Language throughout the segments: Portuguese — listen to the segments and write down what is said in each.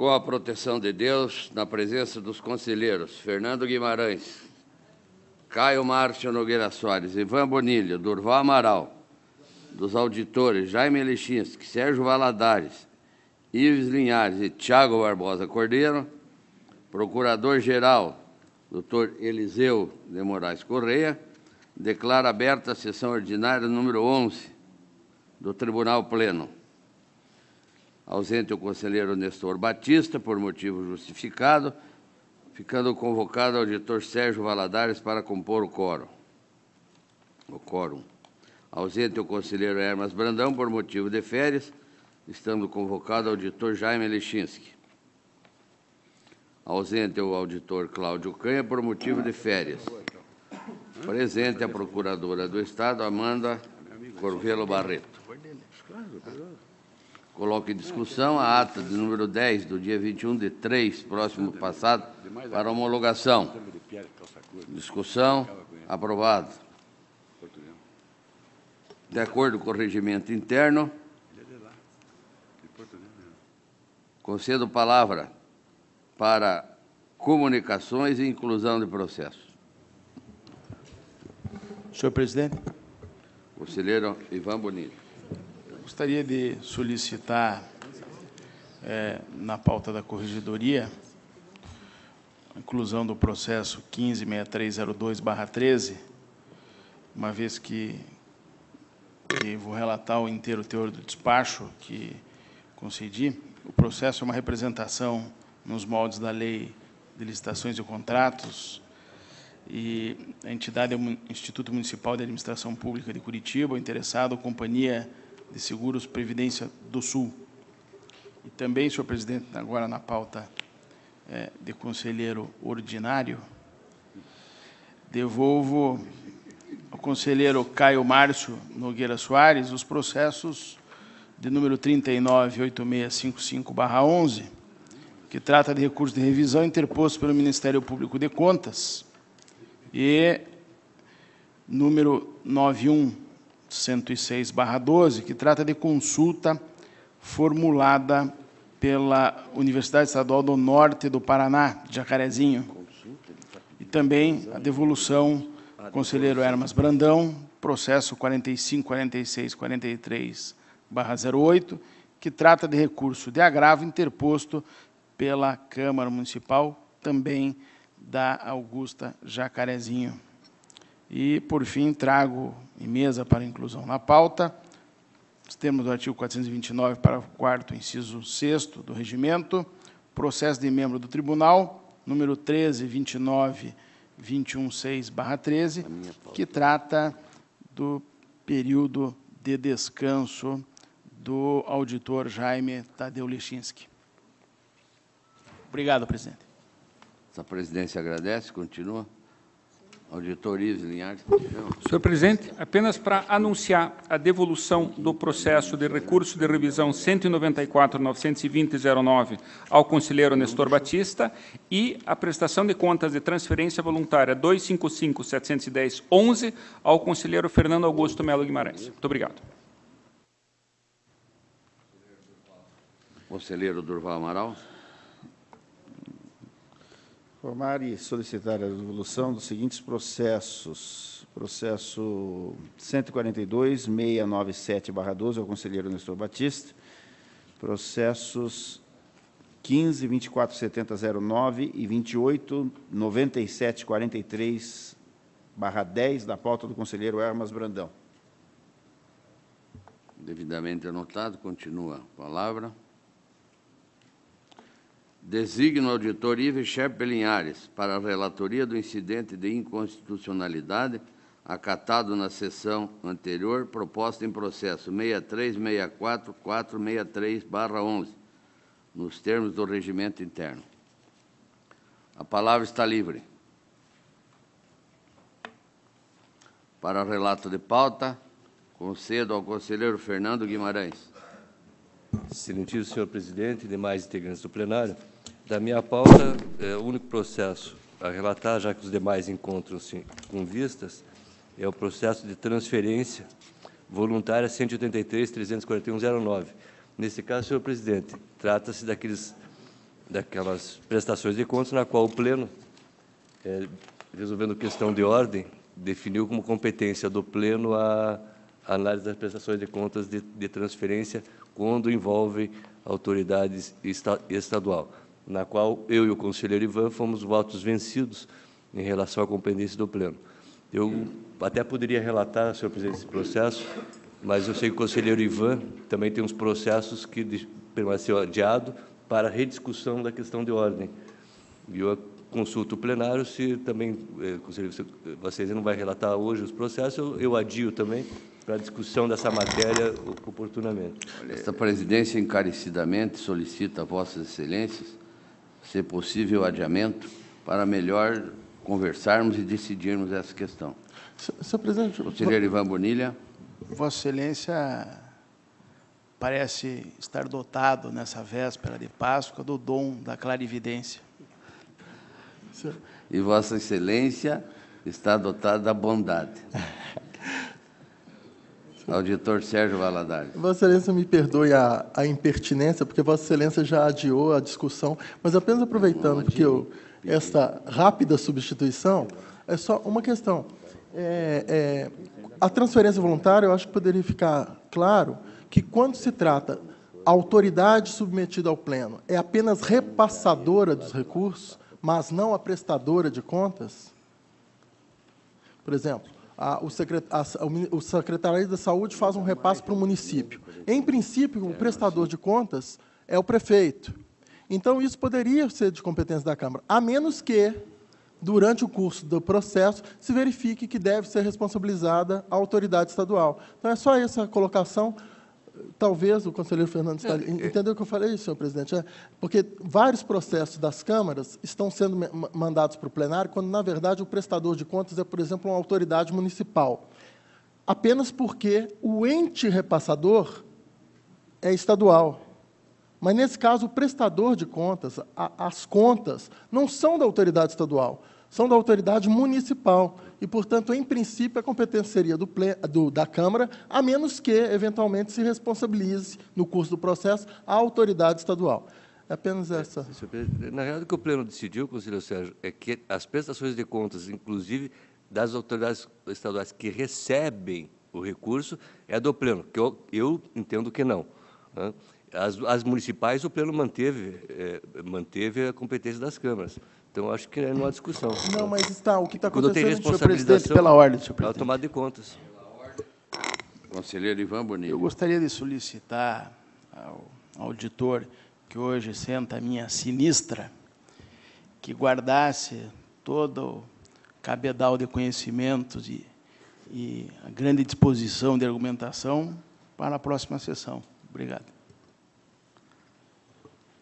Com a proteção de Deus, na presença dos conselheiros Fernando Guimarães, Caio Márcio Nogueira Soares, Ivan Bonilha, Durval Amaral, dos auditores Jaime Lechinski, Sérgio Valadares, Ives Linhares e Tiago Barbosa Cordeiro, Procurador-Geral, Dr. Eliseu de Moraes Correia, declara aberta a sessão ordinária número 11 do Tribunal Pleno. Ausente o conselheiro Nestor Batista, por motivo justificado, ficando convocado o auditor Sérgio Valadares para compor o quórum. Ausente o conselheiro Hermas Brandão, por motivo de férias, estando convocado o auditor Jaime Lechinski. Ausente o auditor Cláudio Canha, por motivo de férias. Presente a procuradora do Estado, Amanda Corvelo Barreto. Coloco em discussão a ata de número 10, do dia 21/3, próximo passado, para homologação. Discussão. Aprovado. De acordo com o regimento interno, concedo palavra para comunicações e inclusão de processos. Senhor presidente. Conselheiro Ivan Bonilha. Gostaria de solicitar, na pauta da corregedoria, a inclusão do processo 15.6302/13, uma vez que vou relatar o inteiro teor do despacho que concedi. O processo é uma representação nos moldes da Lei de Licitações e Contratos, e a entidade é o Instituto Municipal de Administração Pública de Curitiba, o interessado, Companhia de Seguros Previdência do Sul. E também, senhor presidente, agora na pauta de conselheiro ordinário, devolvo ao conselheiro Caio Márcio Nogueira Soares os processos de número 39.8655/11, que trata de recurso de revisão interposto pelo Ministério Público de Contas, e número 91.106/12, que trata de consulta formulada pela Universidade Estadual do Norte do Paraná, de Jacarezinho. E também a devolução do conselheiro Hermas Brandão, processo 45.46.43/08, que trata de recurso de agravo interposto pela Câmara Municipal, também da Augusta Jacarezinho. E, por fim, trago em mesa para inclusão na pauta os termos do artigo 429, parágrafo 4º, inciso 6º do regimento, processo de membro do tribunal, número 13.29.216/13, que trata do período de descanso do auditor Jaime Tadeu Lechinski. Obrigado, presidente. A presidência agradece. Continua. Auditor Ives Linhares. Senhor presidente, apenas para anunciar a devolução do processo de recurso de revisão 194.920.09 ao conselheiro Nestor Batista e a prestação de contas de transferência voluntária 255.710.11 ao conselheiro Fernando Augusto Melo Guimarães. Muito obrigado. Conselheiro Durval Amaral. Informar e solicitar a devolução dos seguintes processos. Processo 142.697/12 ao conselheiro Nestor Batista. Processos 15.24.70.09 e 28.97.43/10 da pauta do conselheiro Hermas Brandão. Devidamente anotado. Continua a palavra. Designa o auditor Ives Scherpe Linhares para a relatoria do incidente de inconstitucionalidade acatado na sessão anterior, proposta em processo 63.64.463/11, nos termos do regimento interno. A palavra está livre. Para relato de pauta, concedo ao conselheiro Fernando Guimarães. Excelentíssimo senhor presidente e demais integrantes do plenário, da minha pauta, o único processo a relatar, já que os demais encontram-se com vistas, é o processo de transferência voluntária 183.341.09. Nesse caso, senhor presidente, trata-se daqueles daquelas prestações de contas na qual o Pleno, resolvendo questão de ordem, definiu como competência do Pleno a análise das prestações de contas de transferência quando envolve autoridades estadual, na qual eu e o conselheiro Ivan fomos votos vencidos em relação à competência do Pleno. Eu até poderia relatar, senhor presidente, esse processo, mas eu sei que o conselheiro Ivan também tem uns processos que permaneceu adiado para rediscussão da questão de ordem. E eu consulto o plenário se também, conselheiro, vocês não vai relatar hoje os processos, eu adio também para a discussão dessa matéria oportunamente. Esta presidência encarecidamente solicita a vossas excelências, se possível, adiamento, para melhor conversarmos e decidirmos essa questão. Senhor presidente... Conselheiro Ivan Bonilha. Vossa Excelência parece estar dotado, nessa véspera de Páscoa, do dom da clarividência. E Vossa Excelência está dotado da bondade. Auditor Sérgio Valadares. Vossa Excelência me perdoe a impertinência, porque Vossa Excelência já adiou a discussão, mas apenas aproveitando, porque esta rápida substituição é só uma questão. A transferência voluntária, eu acho que poderia ficar claro que, quando se trata a autoridade submetida ao Pleno, é apenas repassadora dos recursos, mas não a prestadora de contas. Por exemplo, o Secretariado da Saúde faz um repasse para o município. Em princípio, o prestador de contas é o prefeito. Então, isso poderia ser de competência da Câmara, a menos que, durante o curso do processo, se verifique que deve ser responsabilizada a autoridade estadual. Então, é só essa colocação. Talvez o conselheiro Fernando entendeu o que eu falei, senhor presidente? Porque vários processos das câmaras estão sendo mandados para o plenário, quando, na verdade, o prestador de contas é, por exemplo, uma autoridade municipal, apenas porque o ente repassador é estadual. Mas, nesse caso, o prestador de contas, as contas, não são da autoridade estadual, são da autoridade municipal. E, portanto, em princípio, a competência seria da Câmara, a menos que, eventualmente, se responsabilize, no curso do processo, a autoridade estadual. É apenas essa. Na realidade, o que o Pleno decidiu, conselheiro Sérgio, é que as prestações de contas, inclusive das autoridades estaduais que recebem o recurso, é do Pleno, que eu entendo que não. Né? As municipais, o Pleno manteve a competência das câmaras. Então, acho que não há discussão. Não, mas está, o que está Quando tem acontecendo, senhor presidente, responsabilização, pela ordem, senhor é a presidente. tomada de contas. Conselheiro Ivan Bonilha. Eu gostaria de solicitar ao auditor, que hoje senta à minha sinistra, que guardasse todo o cabedal de conhecimentos e a grande disposição de argumentação para a próxima sessão. Obrigado.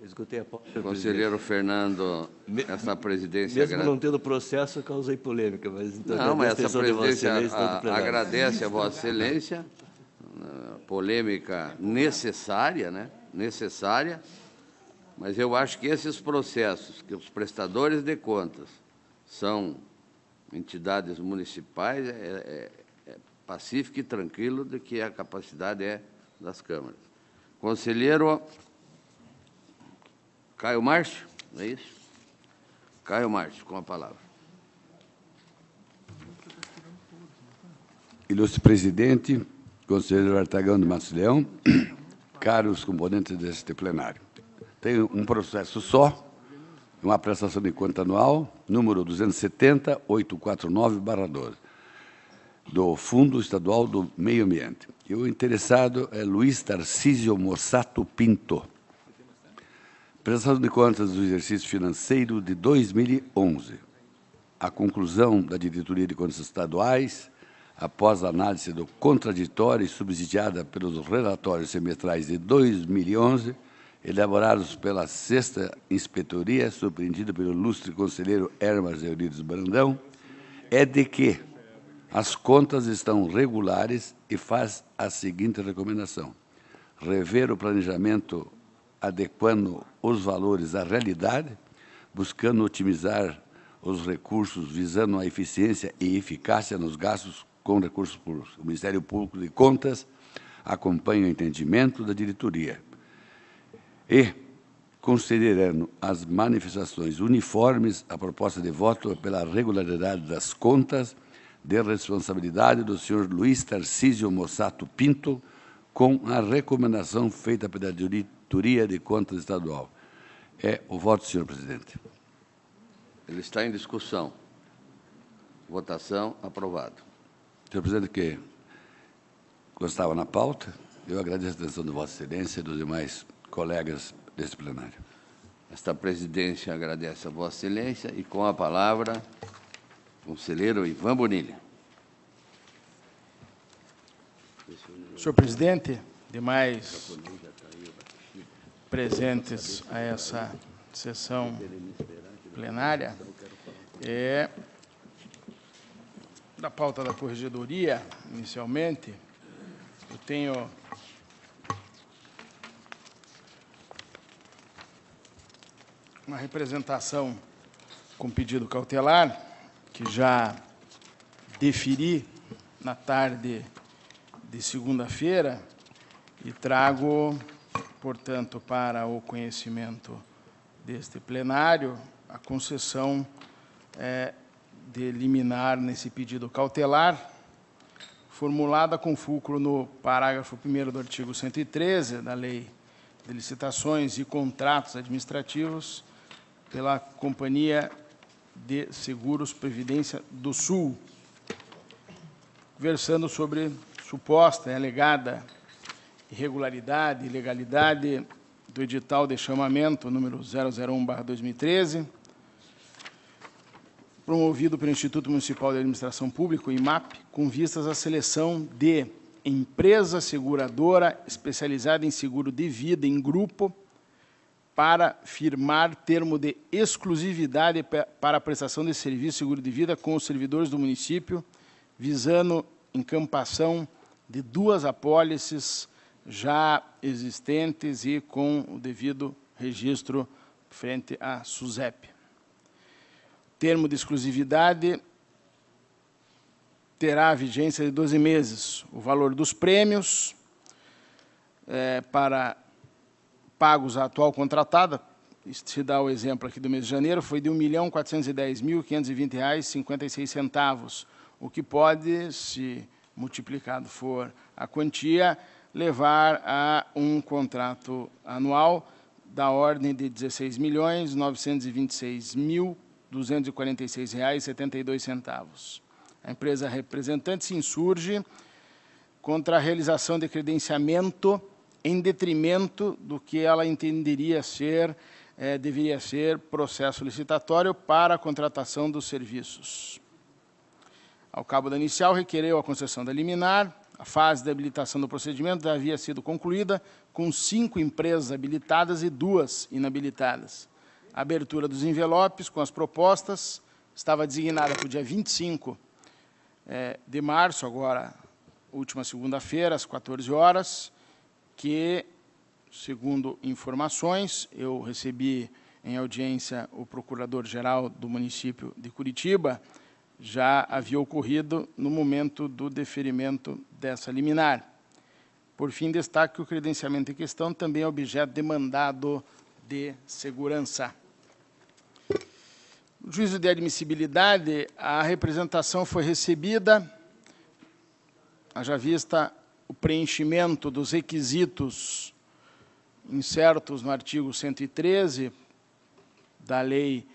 Esgotei a pauta, senhor Conselheiro Fernando, essa presidência... Mesmo não tendo processo, eu causei polêmica, mas... Então, Não, mas essa atenção de Vossa presidência Excelência, todo o plenário. agradece a Vossa Excelência, polêmica necessária, né? Necessária, mas eu acho que esses processos, que os prestadores de contas são entidades municipais, é pacífico e tranquilo de que a capacidade é das câmaras. Conselheiro Caio Márcio, é isso? Caio Márcio, com a palavra. Ilustre presidente, conselheiro Artagão de Matos Leão, caros componentes deste plenário. Tenho um processo só, uma prestação de conta anual, número 270.849/12, do Fundo Estadual do Meio Ambiente. E o interessado é Luiz Tarcísio Mossato Pinto. Prestação de contas do exercício financeiro de 2011. A conclusão da Diretoria de Contas Estaduais, após a análise do contraditório e subsidiada pelos relatórios semestrais de 2011, elaborados pela 6ª Inspetoria, surpreendida pelo ilustre conselheiro Hermas Eurides Brandão, é de que as contas estão regulares e faz a seguinte recomendação: rever o planejamento adequando os valores à realidade, buscando otimizar os recursos, visando a eficiência e eficácia nos gastos com recursos públicos. O Ministério Público de Contas acompanha o entendimento da diretoria. E considerando as manifestações uniformes a proposta de voto pela regularidade das contas de responsabilidade do senhor Luiz Tarcísio Mossato Pinto, com a recomendação feita pela Diretoria de Contas Estadual. É o voto, senhor presidente. Ele está em discussão. Votação, aprovado. Senhor presidente, que constava na pauta, eu agradeço a atenção de Vossa Excelência e dos demais colegas deste plenário. Esta presidência agradece a Vossa Excelência e, com a palavra, o conselheiro Ivan Bonilha. Senhor presidente, demais presentes a essa sessão plenária, da pauta da corregedoria, inicialmente, eu tenho uma representação com pedido cautelar, que já deferi na tarde de segunda-feira e trago, portanto, para o conhecimento deste plenário a concessão de liminar nesse pedido cautelar, formulada com fulcro no parágrafo 1º do artigo 113 da Lei de Licitações e Contratos Administrativos pela Companhia de Seguros Previdência do Sul, versando sobre suposta e alegada irregularidade e ilegalidade do edital de chamamento número 001/2013, promovido pelo Instituto Municipal de Administração Pública, o IMAP, com vistas à seleção de empresa seguradora especializada em seguro de vida em grupo para firmar termo de exclusividade para a prestação de serviço de seguro de vida com os servidores do município, visando encampação de 2 apólices já existentes e com o devido registro frente à SUSEP. Termo de exclusividade terá vigência de 12 meses. O valor dos prêmios para pagos à atual contratada, se dá o exemplo aqui do mês de janeiro, foi de R$ 1.410.520,56, o que pode, se multiplicado for a quantia, levar a um contrato anual da ordem de R$ 16.926.246,72. A empresa representante se insurge contra a realização de credenciamento em detrimento do que ela entenderia ser, deveria ser processo licitatório para a contratação dos serviços. Ao cabo da inicial, requereu a concessão da liminar. A fase de habilitação do procedimento já havia sido concluída com 5 empresas habilitadas e 2 inabilitadas. A abertura dos envelopes com as propostas estava designada para o dia 25 de março, agora, última segunda-feira, às 14 horas, que, segundo informações, eu recebi em audiência o procurador-geral do município de Curitiba, já havia ocorrido no momento do deferimento dessa liminar. Por fim, destaque que o credenciamento em questão também é objeto de mandado de segurança. No juízo de admissibilidade, a representação foi recebida, haja vista o preenchimento dos requisitos incertos no artigo 113 da Lei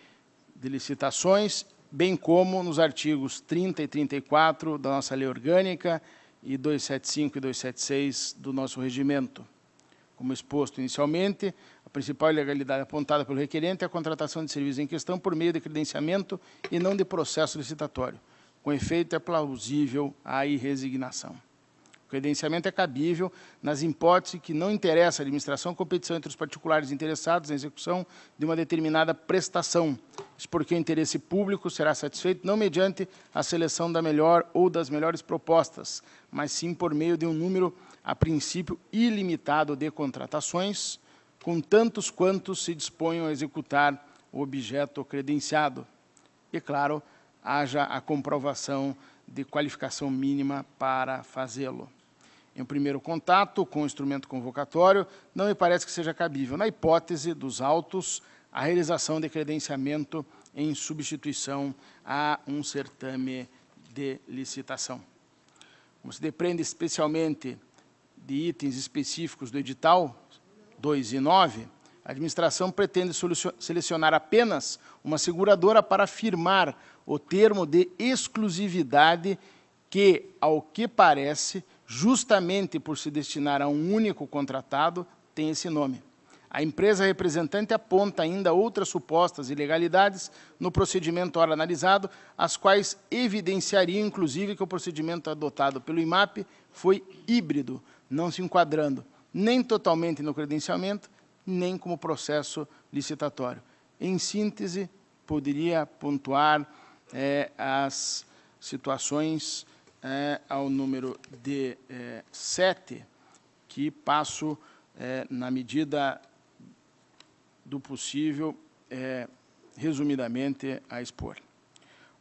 de Licitações, bem como nos artigos 30 e 34 da nossa Lei Orgânica e 275 e 276 do nosso regimento. Como exposto inicialmente, a principal ilegalidade apontada pelo requerente é a contratação de serviços em questão por meio de credenciamento e não de processo licitatório. Com efeito, é plausível a irresignação. O credenciamento é cabível nas hipóteses que não interessa à administração a competição entre os particulares interessados na execução de uma determinada prestação. Isso porque o interesse público será satisfeito não mediante a seleção da melhor ou das melhores propostas, mas sim por meio de um número, a princípio, ilimitado de contratações, com tantos quantos se disponham a executar o objeto credenciado. E, claro, haja a comprovação de qualificação mínima para fazê-lo. em um primeiro contato com o instrumento convocatório, não me parece que seja cabível, na hipótese dos autos, a realização de credenciamento em substituição a um certame de licitação. Como se depende especialmente de itens específicos do edital 2 e 9, a administração pretende selecionar apenas uma seguradora para firmar o termo de exclusividade que, ao que parece, justamente por se destinar a um único contratado, tem esse nome. A empresa representante aponta ainda outras supostas ilegalidades no procedimento ora analisado, as quais evidenciariam, inclusive, que o procedimento adotado pelo IMAP foi híbrido, não se enquadrando nem totalmente no credenciamento, nem como processo licitatório. Em síntese, poderia pontuar as situações ao número de 7, que passo, na medida do possível, resumidamente, a expor.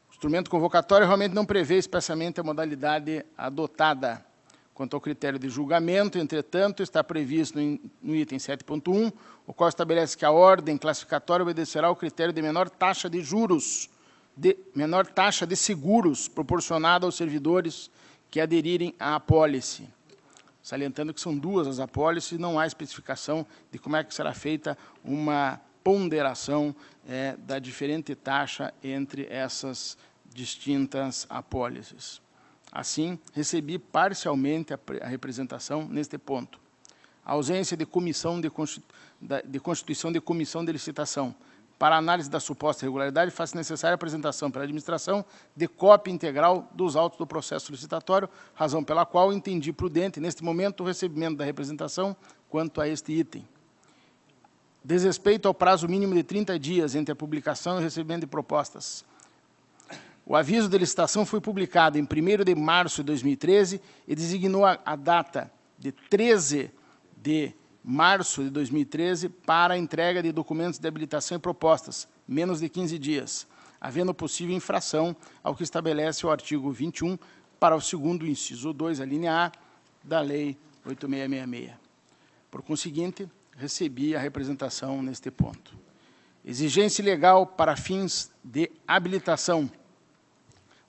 O instrumento convocatório realmente não prevê expressamente a modalidade adotada. Quanto ao critério de julgamento, entretanto, está previsto no item 7.1, o qual estabelece que a ordem classificatória obedecerá ao critério de menor taxa de juros, menor taxa de seguros proporcionada aos servidores que aderirem à apólice. Salientando que são duas as apólices, não há especificação de como é que será feita uma ponderação da diferente taxa entre essas distintas apólices. Assim, recebi parcialmente a representação neste ponto. A ausência de comissão de constituição de comissão de licitação. Para a análise da suposta irregularidade, faz necessária a apresentação pela administração de cópia integral dos autos do processo licitatório, razão pela qual entendi prudente, neste momento, o recebimento da representação quanto a este item. Desrespeito ao prazo mínimo de 30 dias entre a publicação e o recebimento de propostas. O aviso de licitação foi publicado em 1º de março de 2013 e designou a data de 13 de março de 2013 para a entrega de documentos de habilitação e propostas, menos de 15 dias, havendo possível infração ao que estabelece o artigo 21 para o 2º inciso 2, a linha A, da Lei 8666. Por conseguinte, recebi a representação neste ponto. Exigência legal para fins de habilitação.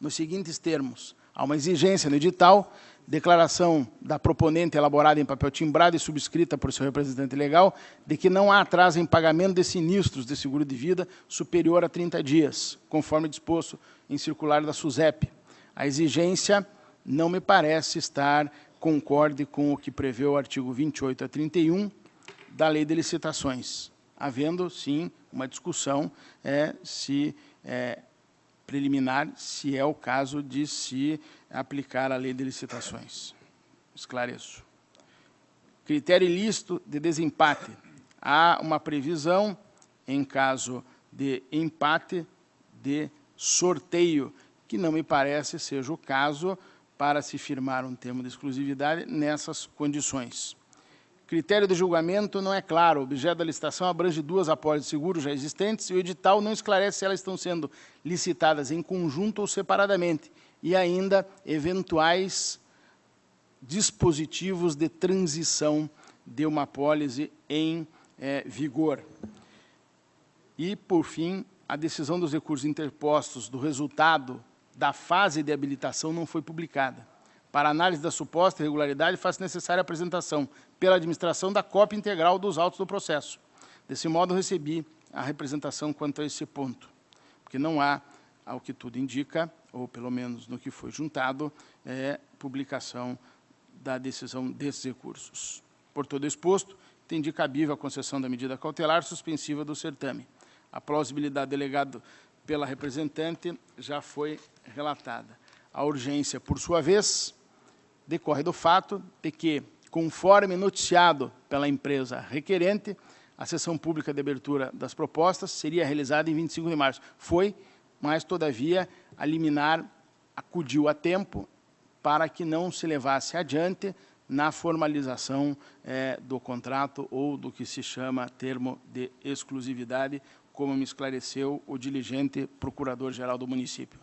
Nos seguintes termos, há uma exigência no edital, declaração da proponente elaborada em papel timbrado e subscrita por seu representante legal, de que não há atraso em pagamento de sinistros de seguro de vida superior a 30 dias, conforme disposto em circular da SUSEP. A exigência não me parece estar concorde com o que prevê o artigo 28 a 31 da Lei de Licitações, havendo, sim, uma discussão preliminar, se é o caso de se aplicar a Lei de Licitações. Esclareço. Critério ilícito de desempate. Há uma previsão, em caso de empate, de sorteio, que não me parece seja o caso para se firmar um termo de exclusividade nessas condições. Critério de julgamento não é claro. O objeto da licitação abrange 2 apólices de seguro já existentes e o edital não esclarece se elas estão sendo licitadas em conjunto ou separadamente, e ainda eventuais dispositivos de transição de uma apólice em vigor. E, por fim, a decisão dos recursos interpostos do resultado da fase de habilitação não foi publicada. Para análise da suposta irregularidade, faz necessária a apresentação pela administração da cópia integral dos autos do processo. Desse modo, recebi a representação quanto a esse ponto, porque não há, ao que tudo indica, ou pelo menos no que foi juntado, publicação da decisão desses recursos. Por todo exposto, entendi cabível a concessão da medida cautelar suspensiva do certame. A plausibilidade delegada pela representante já foi relatada. A urgência, por sua vez, decorre do fato de que, conforme noticiado pela empresa requerente, a sessão pública de abertura das propostas seria realizada em 25 de março. Foi, mas, todavia, a liminar acudiu a tempo para que não se levasse adiante na formalização do contrato ou do que se chama termo de exclusividade, como me esclareceu o diligente procurador-geral do município.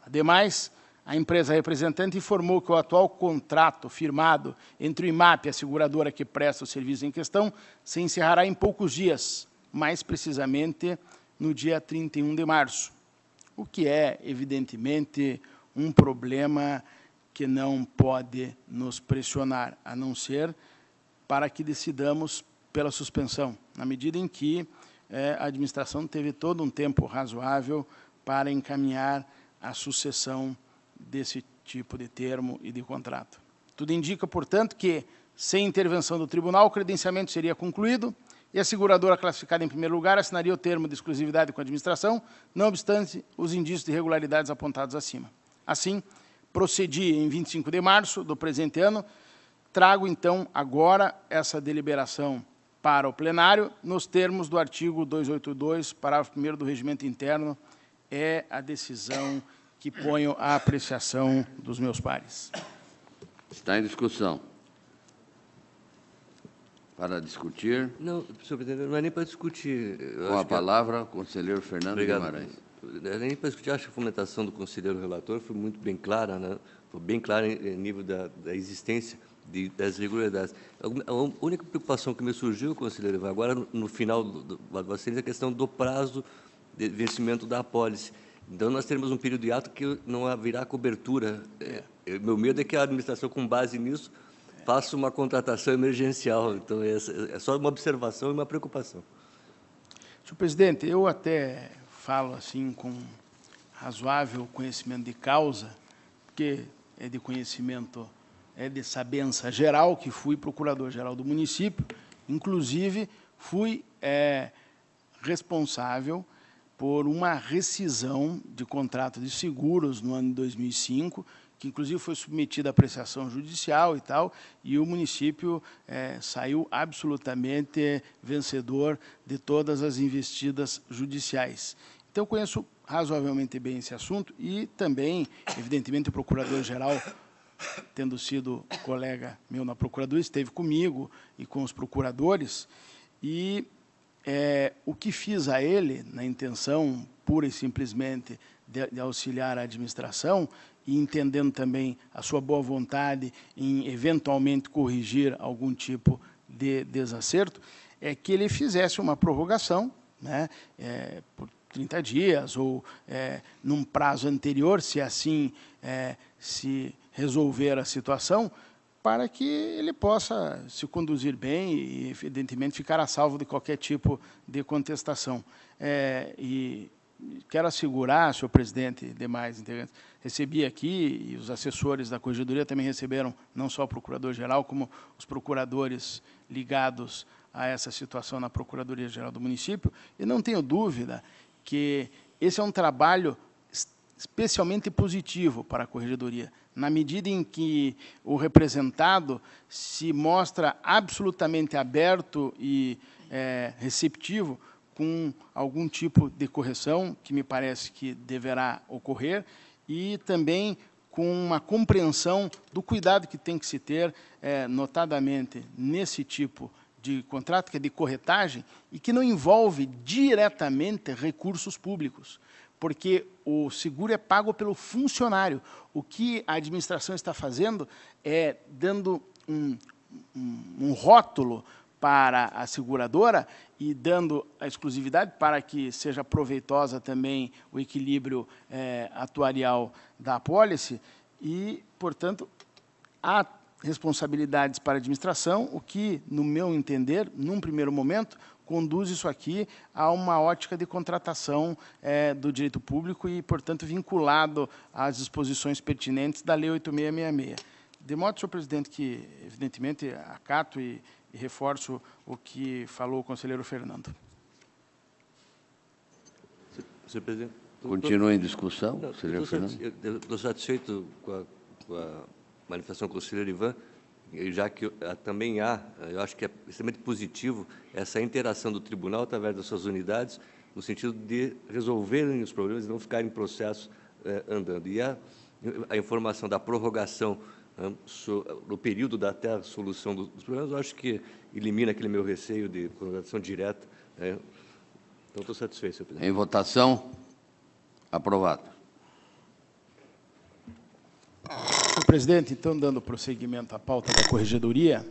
Ademais, a empresa representante informou que o atual contrato firmado entre o IMAP e a seguradora que presta o serviço em questão se encerrará em poucos dias, mais precisamente no dia 31 de março, o que é, evidentemente, um problema que não pode nos pressionar, a não ser para que decidamos pela suspensão, na medida em que a administração teve todo um tempo razoável para encaminhar a sucessão desse tipo de termo e de contrato. Tudo indica, portanto, que, sem intervenção do tribunal, o credenciamento seria concluído e a seguradora classificada em primeiro lugar assinaria o termo de exclusividade com a administração, não obstante os indícios de irregularidades apontados acima. Assim, procedi em 25 de março do presente ano, trago, então, agora essa deliberação para o plenário, nos termos do artigo 282, parágrafo 1º do Regimento Interno, é a decisão que ponho à apreciação dos meus pares. Está em discussão. Para discutir. Não, senhor presidente, não é nem para discutir. Com a palavra, o conselheiro Fernando Guimarães. Não é nem para discutir. Acho que a fundamentação do conselheiro relator foi muito bem clara, né? Foi bem clara em nível da existência das irregularidades. A única preocupação que me surgiu, conselheiro Ivan, agora no final do é a questão do prazo de vencimento da apólice. Então, nós teremos um período de ato que não haverá cobertura. Meu medo é que a administração, com base nisso, faça uma contratação emergencial. Então, é só uma observação e uma preocupação. Senhor presidente, eu até falo assim com razoável conhecimento de causa, porque é de conhecimento, é de sabença geral, que fui procurador-geral do município, inclusive fui responsável por uma rescisão de contrato de seguros no ano de 2005, que inclusive foi submetida à apreciação judicial e tal, e o município saiu absolutamente vencedor de todas as investidas judiciais. Então, eu conheço razoavelmente bem esse assunto e também, evidentemente, o procurador-geral, tendo sido colega meu na Procuradoria, esteve comigo e com os procuradores, e o que fiz a ele, na intenção pura e simplesmente de auxiliar a administração, e entendendo também a sua boa vontade em, eventualmente, corrigir algum tipo de desacerto, é que ele fizesse uma prorrogação, né, por 30 dias, ou num prazo anterior, se assim se resolver a situação, para que ele possa se conduzir bem e, evidentemente, ficar a salvo de qualquer tipo de contestação. E quero assegurar, senhor presidente e demais integrantes, recebi aqui, e os assessores da Corregedoria também receberam, não só o procurador-geral, como os procuradores ligados a essa situação na Procuradoria-Geral do município, e não tenho dúvida que esse é um trabalho especialmente positivo para a Corregedoria, na medida em que o representado se mostra absolutamente aberto e receptivo com algum tipo de correção, que me parece que deverá ocorrer, e também com uma compreensão do cuidado que tem que se ter, notadamente nesse tipo de contrato, que é de corretagem, e que não envolve diretamente recursos públicos, porque o seguro é pago pelo funcionário. O que a administração está fazendo é dando um rótulo para a seguradora e dando a exclusividade para que seja proveitosa também o equilíbrio atuarial da apólice e, portanto, há responsabilidades para a administração, o que, no meu entender, num primeiro momento, conduz isso aqui a uma ótica de contratação do direito público e, portanto, vinculado às disposições pertinentes da Lei 8.666. De modo, senhor presidente, que, evidentemente, acato e reforço o que falou o conselheiro Fernando. Senhor presidente. Continua em discussão, conselheiro Fernando. Estou satisfeito com a manifestação do conselheiro Ivan, já que também eu acho que é extremamente positivo essa interação do tribunal através das suas unidades, no sentido de resolverem os problemas e não ficarem em processo andando. E a informação da prorrogação no período até a solução dos problemas, eu acho que elimina aquele meu receio de prorrogação direta. Então, estou satisfeito, senhor presidente. Em votação, aprovado. Senhor presidente, então, dando prosseguimento à pauta da corregedoria,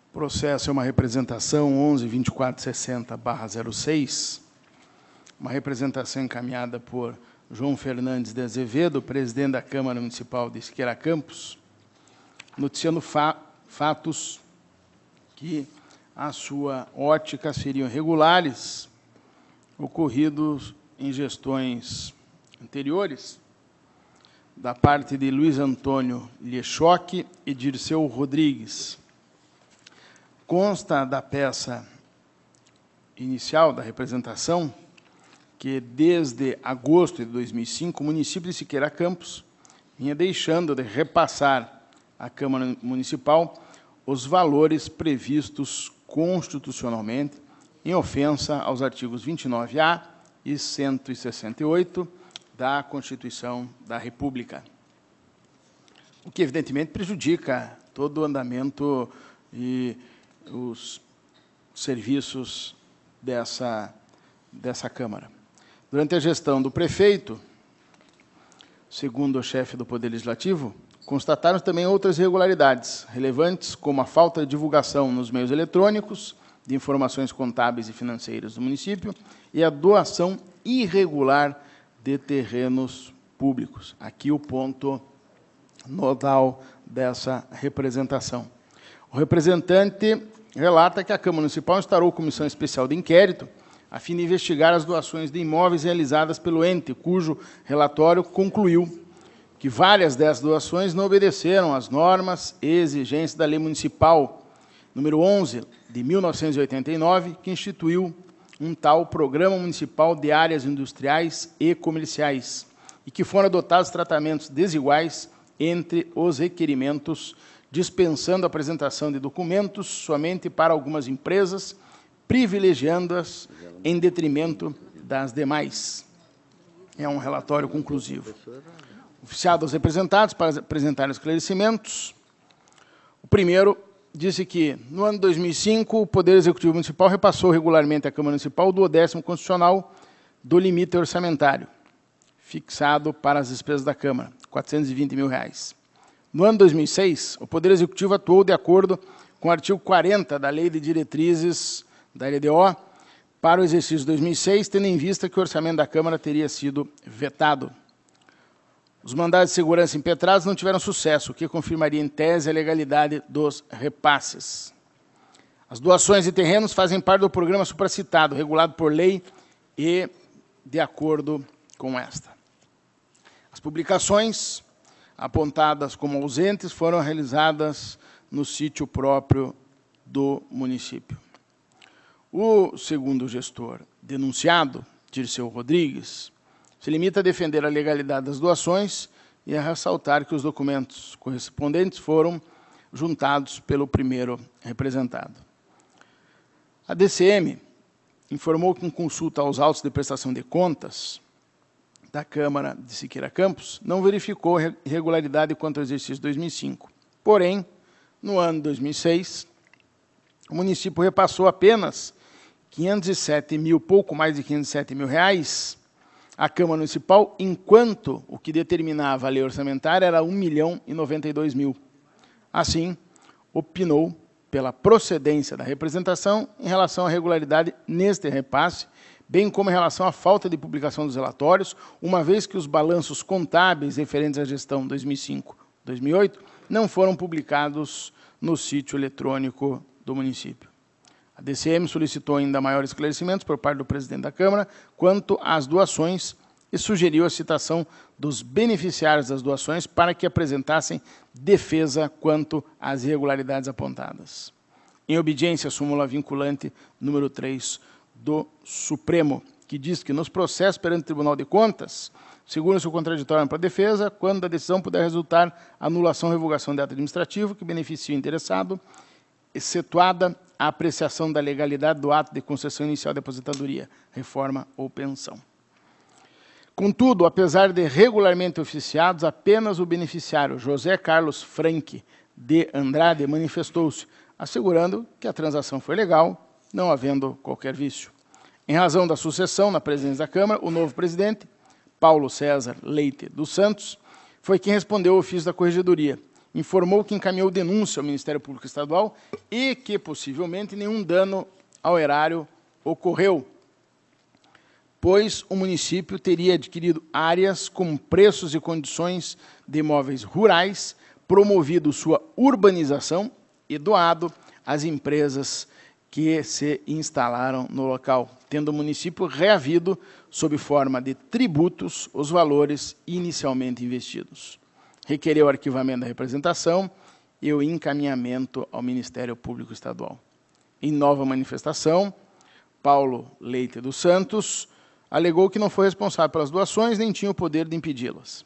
o processo é uma representação 11.2460/06, uma representação encaminhada por João Fernandes de Azevedo, presidente da Câmara Municipal de Siqueira Campos, noticiando fatos que, à sua ótica, seriam regulares, ocorridos em gestões anteriores, da parte de Luiz Antônio Liechoque e Dirceu Rodrigues. Consta da peça inicial da representação que, desde agosto de 2005, o município de Siqueira Campos vinha deixando de repassar à Câmara Municipal os valores previstos constitucionalmente em ofensa aos artigos 29A e 168 da Constituição da República, o que, evidentemente, prejudica todo o andamento e os serviços dessa Câmara. Durante a gestão do prefeito, segundo o chefe do Poder Legislativo, constataram também outras irregularidades relevantes, como a falta de divulgação nos meios eletrônicos de informações contábeis e financeiras do município e a doação irregular de terrenos públicos. Aqui o ponto nodal dessa representação. O representante relata que a Câmara Municipal instaurou comissão especial de inquérito a fim de investigar as doações de imóveis realizadas pelo ente, cujo relatório concluiu que várias dessas doações não obedeceram às normas e exigências da Lei Municipal número 11, de 1989, que instituiu um tal Programa Municipal de Áreas Industriais e Comerciais, e que foram adotados tratamentos desiguais entre os requerimentos, dispensando a apresentação de documentos somente para algumas empresas, privilegiando-as em detrimento das demais. É um relatório conclusivo. Oficiado aos representados para apresentar esclarecimentos. O primeiro disse que, no ano de 2005, o Poder Executivo Municipal repassou regularmente à Câmara Municipal o 10º constitucional do limite orçamentário, fixado para as despesas da Câmara, R$ 420 mil. No ano de 2006, o Poder Executivo atuou de acordo com o artigo 40 da Lei de Diretrizes da LDO para o exercício de 2006, tendo em vista que o orçamento da Câmara teria sido vetado. Os mandados de segurança impetrados não tiveram sucesso, o que confirmaria em tese a legalidade dos repasses. As doações de terrenos fazem parte do programa supracitado, regulado por lei e de acordo com esta. As publicações apontadas como ausentes foram realizadas no sítio próprio do município. O segundo gestor denunciado, Dirceu Rodrigues, se limita a defender a legalidade das doações e a ressaltar que os documentos correspondentes foram juntados pelo primeiro representado. A DCM informou que, em consulta aos autos de prestação de contas da Câmara de Siqueira Campos, não verificou irregularidade quanto ao exercício de 2005. Porém, no ano de 2006, o município repassou apenas 507 mil, pouco mais de 507 mil reais, à Câmara Municipal, enquanto o que determinava a lei orçamentária era 1.092.000. Assim, opinou pela procedência da representação em relação à regularidade neste repasse, bem como em relação à falta de publicação dos relatórios, uma vez que os balanços contábeis referentes à gestão 2005-2008 não foram publicados no sítio eletrônico do município. A DCM solicitou ainda maiores esclarecimentos por parte do presidente da Câmara quanto às doações e sugeriu a citação dos beneficiários das doações para que apresentassem defesa quanto às irregularidades apontadas. Em obediência à súmula vinculante número 3 do Supremo, que diz que nos processos perante o Tribunal de Contas, segura-se o contraditório para a defesa, quando da decisão puder resultar anulação ou revogação de ato administrativo que beneficie o interessado, excetuada a apreciação da legalidade do ato de concessão inicial de aposentadoria, reforma ou pensão. Contudo, apesar de regularmente oficiados, apenas o beneficiário José Carlos Franck de Andrade manifestou-se, assegurando que a transação foi legal, não havendo qualquer vício. Em razão da sucessão na presidência da Câmara, o novo presidente, Paulo César Leite dos Santos, foi quem respondeu ao ofício da Corregedoria. Informou que encaminhou denúncia ao Ministério Público Estadual e que, possivelmente, nenhum dano ao erário ocorreu, pois o município teria adquirido áreas com preços e condições de imóveis rurais, promovido sua urbanização e doado às empresas que se instalaram no local, tendo o município reavido, sob forma de tributos, os valores inicialmente investidos. Requereu o arquivamento da representação e o encaminhamento ao Ministério Público Estadual. Em nova manifestação, Paulo Leite dos Santos alegou que não foi responsável pelas doações nem tinha o poder de impedi-las,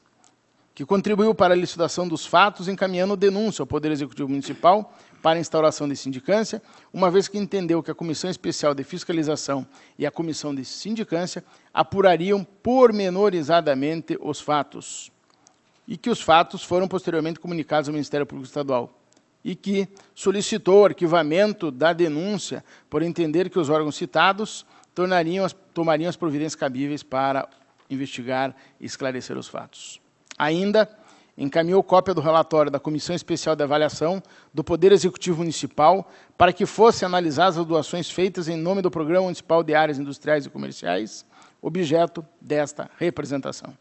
que contribuiu para a elucidação dos fatos, encaminhando denúncia ao Poder Executivo Municipal para a instauração de sindicância, uma vez que entendeu que a Comissão Especial de Fiscalização e a Comissão de Sindicância apurariam pormenorizadamente os fatos, e que os fatos foram posteriormente comunicados ao Ministério Público Estadual, e que solicitou o arquivamento da denúncia por entender que os órgãos citados tomariam as providências cabíveis para investigar e esclarecer os fatos. Ainda encaminhou cópia do relatório da Comissão Especial de Avaliação do Poder Executivo Municipal para que fossem analisadas as doações feitas em nome do Programa Municipal de Áreas Industriais e Comerciais, objeto desta representação.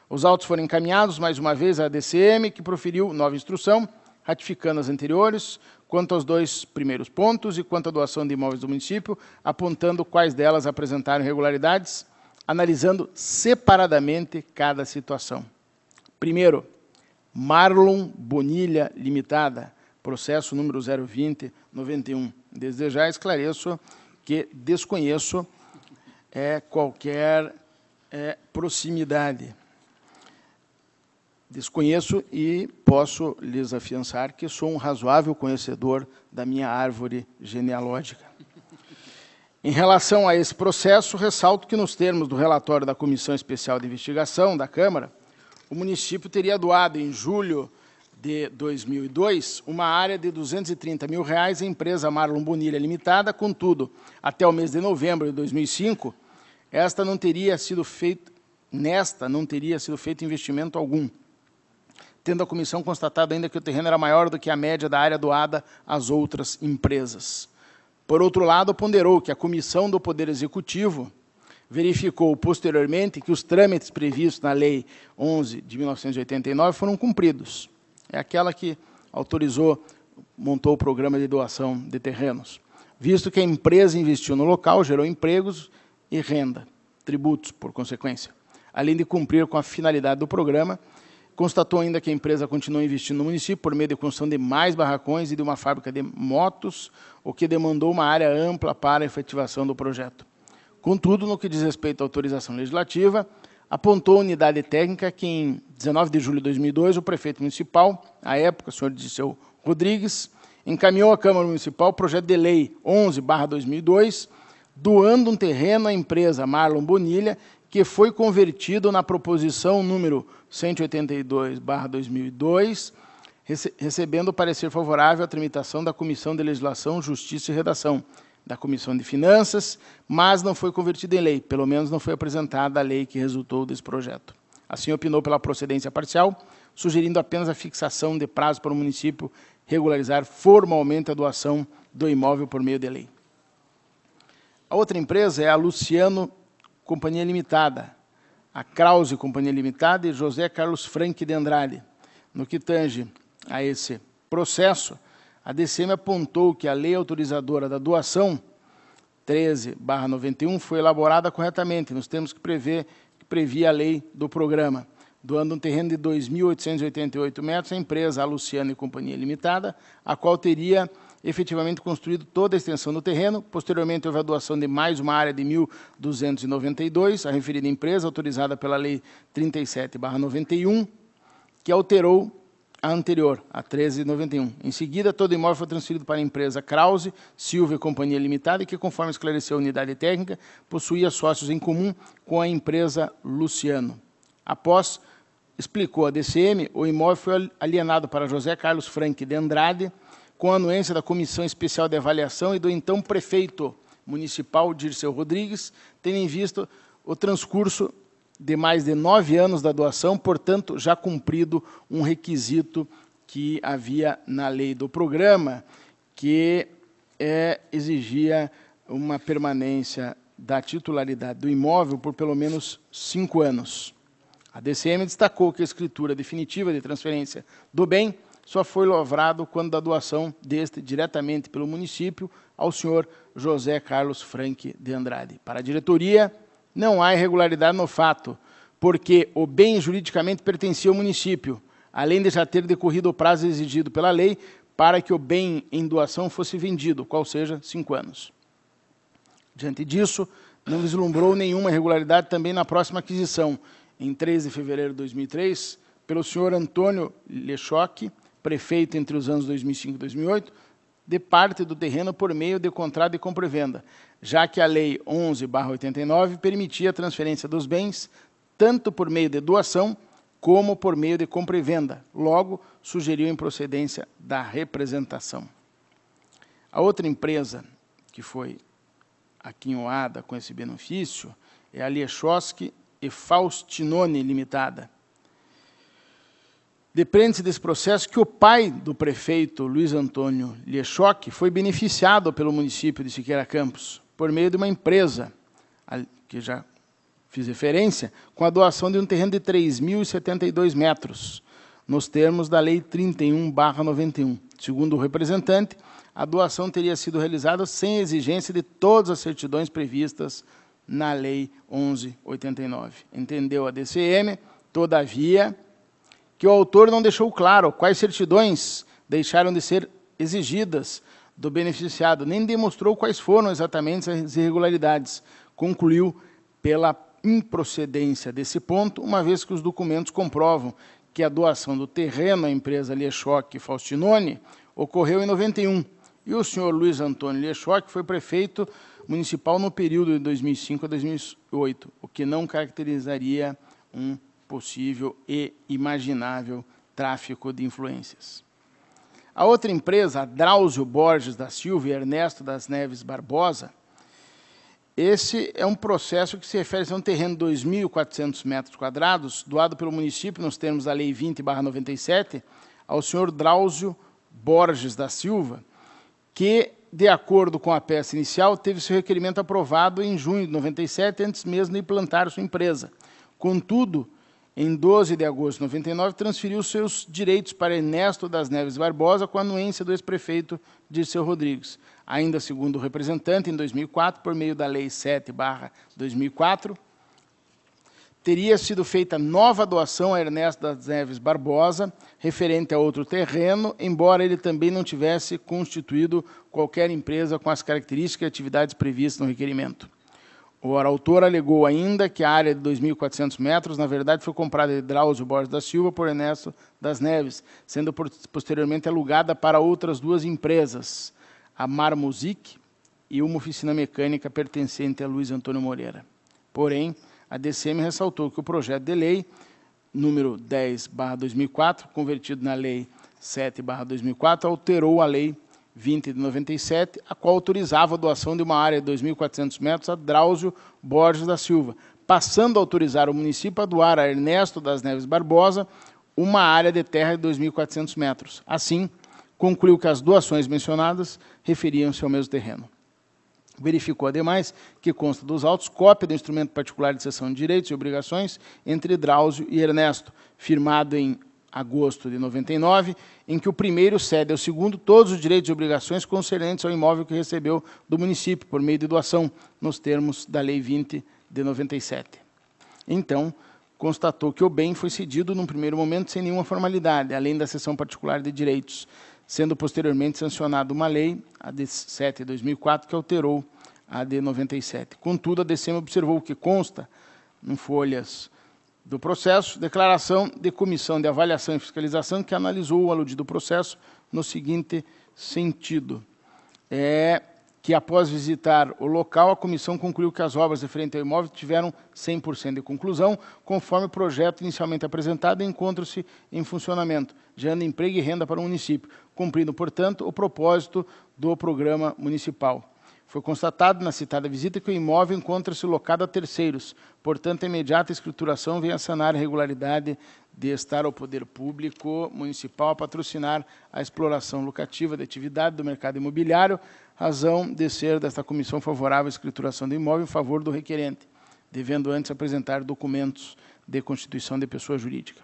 Os autos foram encaminhados, mais uma vez, à DCM, que proferiu nova instrução, ratificando as anteriores, quanto aos 2 primeiros pontos e quanto à doação de imóveis do município, apontando quais delas apresentaram irregularidades, analisando separadamente cada situação. Primeiro, Marlon Bonilha Limitada, processo número 020-91. Desde já esclareço que desconheço qualquer proximidade. Desconheço e posso lhes afiançar que sou um razoável conhecedor da minha árvore genealógica. Em relação a esse processo, ressalto que, nos termos do relatório da Comissão Especial de Investigação da Câmara, o município teria doado, em julho de 2002, uma área de R$230 mil à empresa Marlon Bonilha Limitada. Contudo, até o mês de novembro de 2005, nesta não teria sido feito investimento algum, tendo a comissão constatado ainda que o terreno era maior do que a média da área doada às outras empresas. Por outro lado, ponderou que a Comissão do Poder Executivo verificou posteriormente que os trâmites previstos na Lei 11 de 1989 foram cumpridos. É aquela que autorizou, montou o programa de doação de terrenos, visto que a empresa investiu no local, gerou empregos e renda, tributos, por consequência. Além de cumprir com a finalidade do programa, constatou ainda que a empresa continuou investindo no município por meio de construção de mais barracões e de uma fábrica de motos, o que demandou uma área ampla para a efetivação do projeto. Contudo, no que diz respeito à autorização legislativa, apontou a unidade técnica que, em 19 de julho de 2002, o prefeito municipal, à época, o senhor Dirceu Rodrigues, encaminhou à Câmara Municipal o projeto de lei 11/2002, doando um terreno à empresa Marlon Bonilha, que foi convertido na proposição número 182/2002, recebendo o parecer favorável à tramitação da Comissão de Legislação, Justiça e Redação, da Comissão de Finanças, mas não foi convertido em lei, pelo menos não foi apresentada a lei que resultou desse projeto. Assim, opinou pela procedência parcial, sugerindo apenas a fixação de prazo para o município regularizar formalmente a doação do imóvel por meio de lei. A outra empresa é a Luciano Companhia Limitada, a Krause Companhia Limitada e José Carlos Frank de Andrade. No que tange a esse processo, a DCM apontou que a lei autorizadora da doação, 13/91, foi elaborada corretamente, nos termos que previa a lei do programa, doando um terreno de 2.888 metros à empresa Luciano e Companhia Limitada, a qual teria efetivamente construído toda a extensão do terreno. Posteriormente, houve a doação de mais uma área de 1.292, a referida empresa, autorizada pela lei 37/91, que alterou a anterior, a 13/91. Em seguida, todo imóvel foi transferido para a empresa Krause, Silva e Companhia Limitada, que, conforme esclareceu a unidade técnica, possuía sócios em comum com a empresa Luciano. Após, explicou a DCM, o imóvel foi alienado para José Carlos Frank de Andrade, com a anuência da Comissão Especial de Avaliação e do então prefeito municipal, Dirceu Rodrigues, tendo em vista o transcurso de mais de 9 anos da doação, portanto, já cumprido um requisito que havia na lei do programa, que exigia uma permanência da titularidade do imóvel por pelo menos 5 anos. A DCM destacou que a escritura definitiva de transferência do bem só foi lavrado quando da doação deste diretamente pelo município ao senhor José Carlos Franque de Andrade. Para a diretoria, não há irregularidade no fato, porque o bem juridicamente pertencia ao município, além de já ter decorrido o prazo exigido pela lei para que o bem em doação fosse vendido, qual seja 5 anos. Diante disso, não vislumbrou nenhuma irregularidade também na próxima aquisição, em 3 de fevereiro de 2003, pelo senhor Antônio Lechoque, prefeito entre os anos 2005 e 2008, de parte do terreno por meio de contrato de compra e venda, já que a Lei 11/89 permitia a transferência dos bens tanto por meio de doação como por meio de compra e venda. Logo, sugeriu a improcedência da representação. A outra empresa que foi aquinhoada com esse benefício é a Lechoski e Faustinone Limitada. Depende-se desse processo que o pai do prefeito Luiz Antônio Lechoque foi beneficiado pelo município de Siqueira Campos, por meio de uma empresa, que já fiz referência, com a doação de um terreno de 3.072 metros, nos termos da Lei 31/91. Segundo o representante, a doação teria sido realizada sem exigência de todas as certidões previstas na Lei 11/89. Entendeu a DCM, todavia, que o autor não deixou claro quais certidões deixaram de ser exigidas do beneficiado, nem demonstrou quais foram exatamente as irregularidades. Concluiu pela improcedência desse ponto, uma vez que os documentos comprovam que a doação do terreno à empresa Lechoque e Faustinone ocorreu em 91, e o senhor Luiz Antônio Lechoque foi prefeito municipal no período de 2005 a 2008, o que não caracterizaria um possível e imaginável tráfico de influências. A outra empresa, a Drauzio Borges da Silva e Ernesto das Neves Barbosa, esse é um processo que se refere a um terreno de 2.400 metros quadrados, doado pelo município, nos termos da Lei 20/97, ao senhor Drauzio Borges da Silva, que, de acordo com a peça inicial, teve seu requerimento aprovado em junho de 97, antes mesmo de implantar sua empresa. Contudo, em 12 de agosto de 99, transferiu seus direitos para Ernesto das Neves Barbosa com a anuência do ex-prefeito Dirceu Rodrigues. Ainda segundo o representante, em 2004, por meio da Lei 7/2004, teria sido feita nova doação a Ernesto das Neves Barbosa, referente a outro terreno, embora ele também não tivesse constituído qualquer empresa com as características e atividades previstas no requerimento. O autor alegou ainda que a área de 2.400 metros, na verdade, foi comprada de Drauzio Borges da Silva por Ernesto das Neves, sendo posteriormente alugada para outras 2 empresas, a Marmusic e uma oficina mecânica pertencente a Luiz Antônio Moreira. Porém, a DCM ressaltou que o projeto de lei, número 10/2004, convertido na Lei 7/2004, alterou a Lei 20 de 97, a qual autorizava a doação de uma área de 2.400 metros a Drauzio Borges da Silva, passando a autorizar o município a doar a Ernesto das Neves Barbosa uma área de terra de 2.400 metros. Assim, concluiu que as doações mencionadas referiam-se ao mesmo terreno. Verificou, ademais, que consta dos autos cópia do instrumento particular de cessão de direitos e obrigações entre Drauzio e Ernesto, firmado em agosto de 99, em que o primeiro cede ao segundo todos os direitos e obrigações concernentes ao imóvel que recebeu do município, por meio de doação, nos termos da Lei 20 de 97. Então, constatou que o bem foi cedido num primeiro momento sem nenhuma formalidade, além da cessão particular de direitos, sendo posteriormente sancionada uma lei, a de 7 de 2004, que alterou a de 97. Contudo, a DCM observou que consta, em folhas do processo, declaração de comissão de avaliação e fiscalização que analisou o aludido processo no seguinte sentido, que após visitar o local, a comissão concluiu que as obras referentes ao imóvel tiveram 100% de conclusão, conforme o projeto inicialmente apresentado e encontra-se em funcionamento, gerando emprego e renda para o município, cumprindo, portanto, o propósito do programa municipal. Foi constatado na citada visita que o imóvel encontra-se locado a terceiros, portanto, a imediata escrituração vem a sanar a irregularidade de estar ao poder público municipal a patrocinar a exploração locativa da atividade do mercado imobiliário, razão de ser desta comissão favorável à escrituração do imóvel em favor do requerente, devendo antes apresentar documentos de constituição de pessoa jurídica.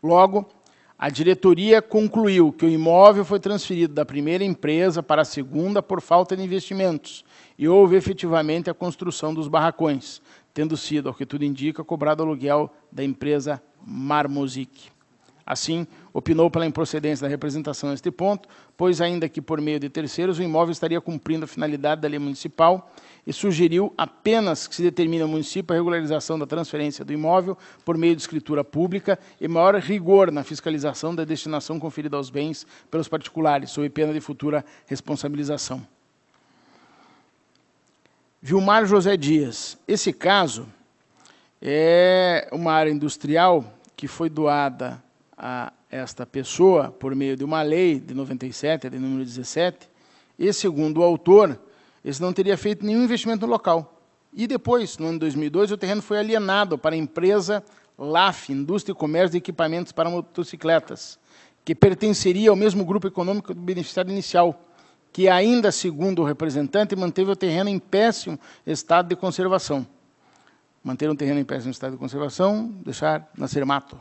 Logo, a diretoria concluiu que o imóvel foi transferido da primeira empresa para a segunda por falta de investimentos e houve efetivamente a construção dos barracões, tendo sido, ao que tudo indica, cobrado aluguel da empresa Marmosic. Assim, opinou pela improcedência da representação neste ponto, pois, ainda que por meio de terceiros, o imóvel estaria cumprindo a finalidade da lei municipal e sugeriu apenas que se determine ao município a regularização da transferência do imóvel por meio de escritura pública e maior rigor na fiscalização da destinação conferida aos bens pelos particulares, sob pena de futura responsabilização. Vilmar José Dias. Esse caso é uma área industrial que foi doada a esta pessoa por meio de uma lei de 97, de número 17, e, segundo o autor, esse não teria feito nenhum investimento no local. E depois, no ano de 2002, o terreno foi alienado para a empresa LAF, Indústria e Comércio de Equipamentos para Motocicletas, que pertenceria ao mesmo grupo econômico do beneficiário inicial, que ainda, segundo o representante, manteve o terreno em péssimo estado de conservação. Manter um terreno em péssimo estado de conservação, deixar nascer mato.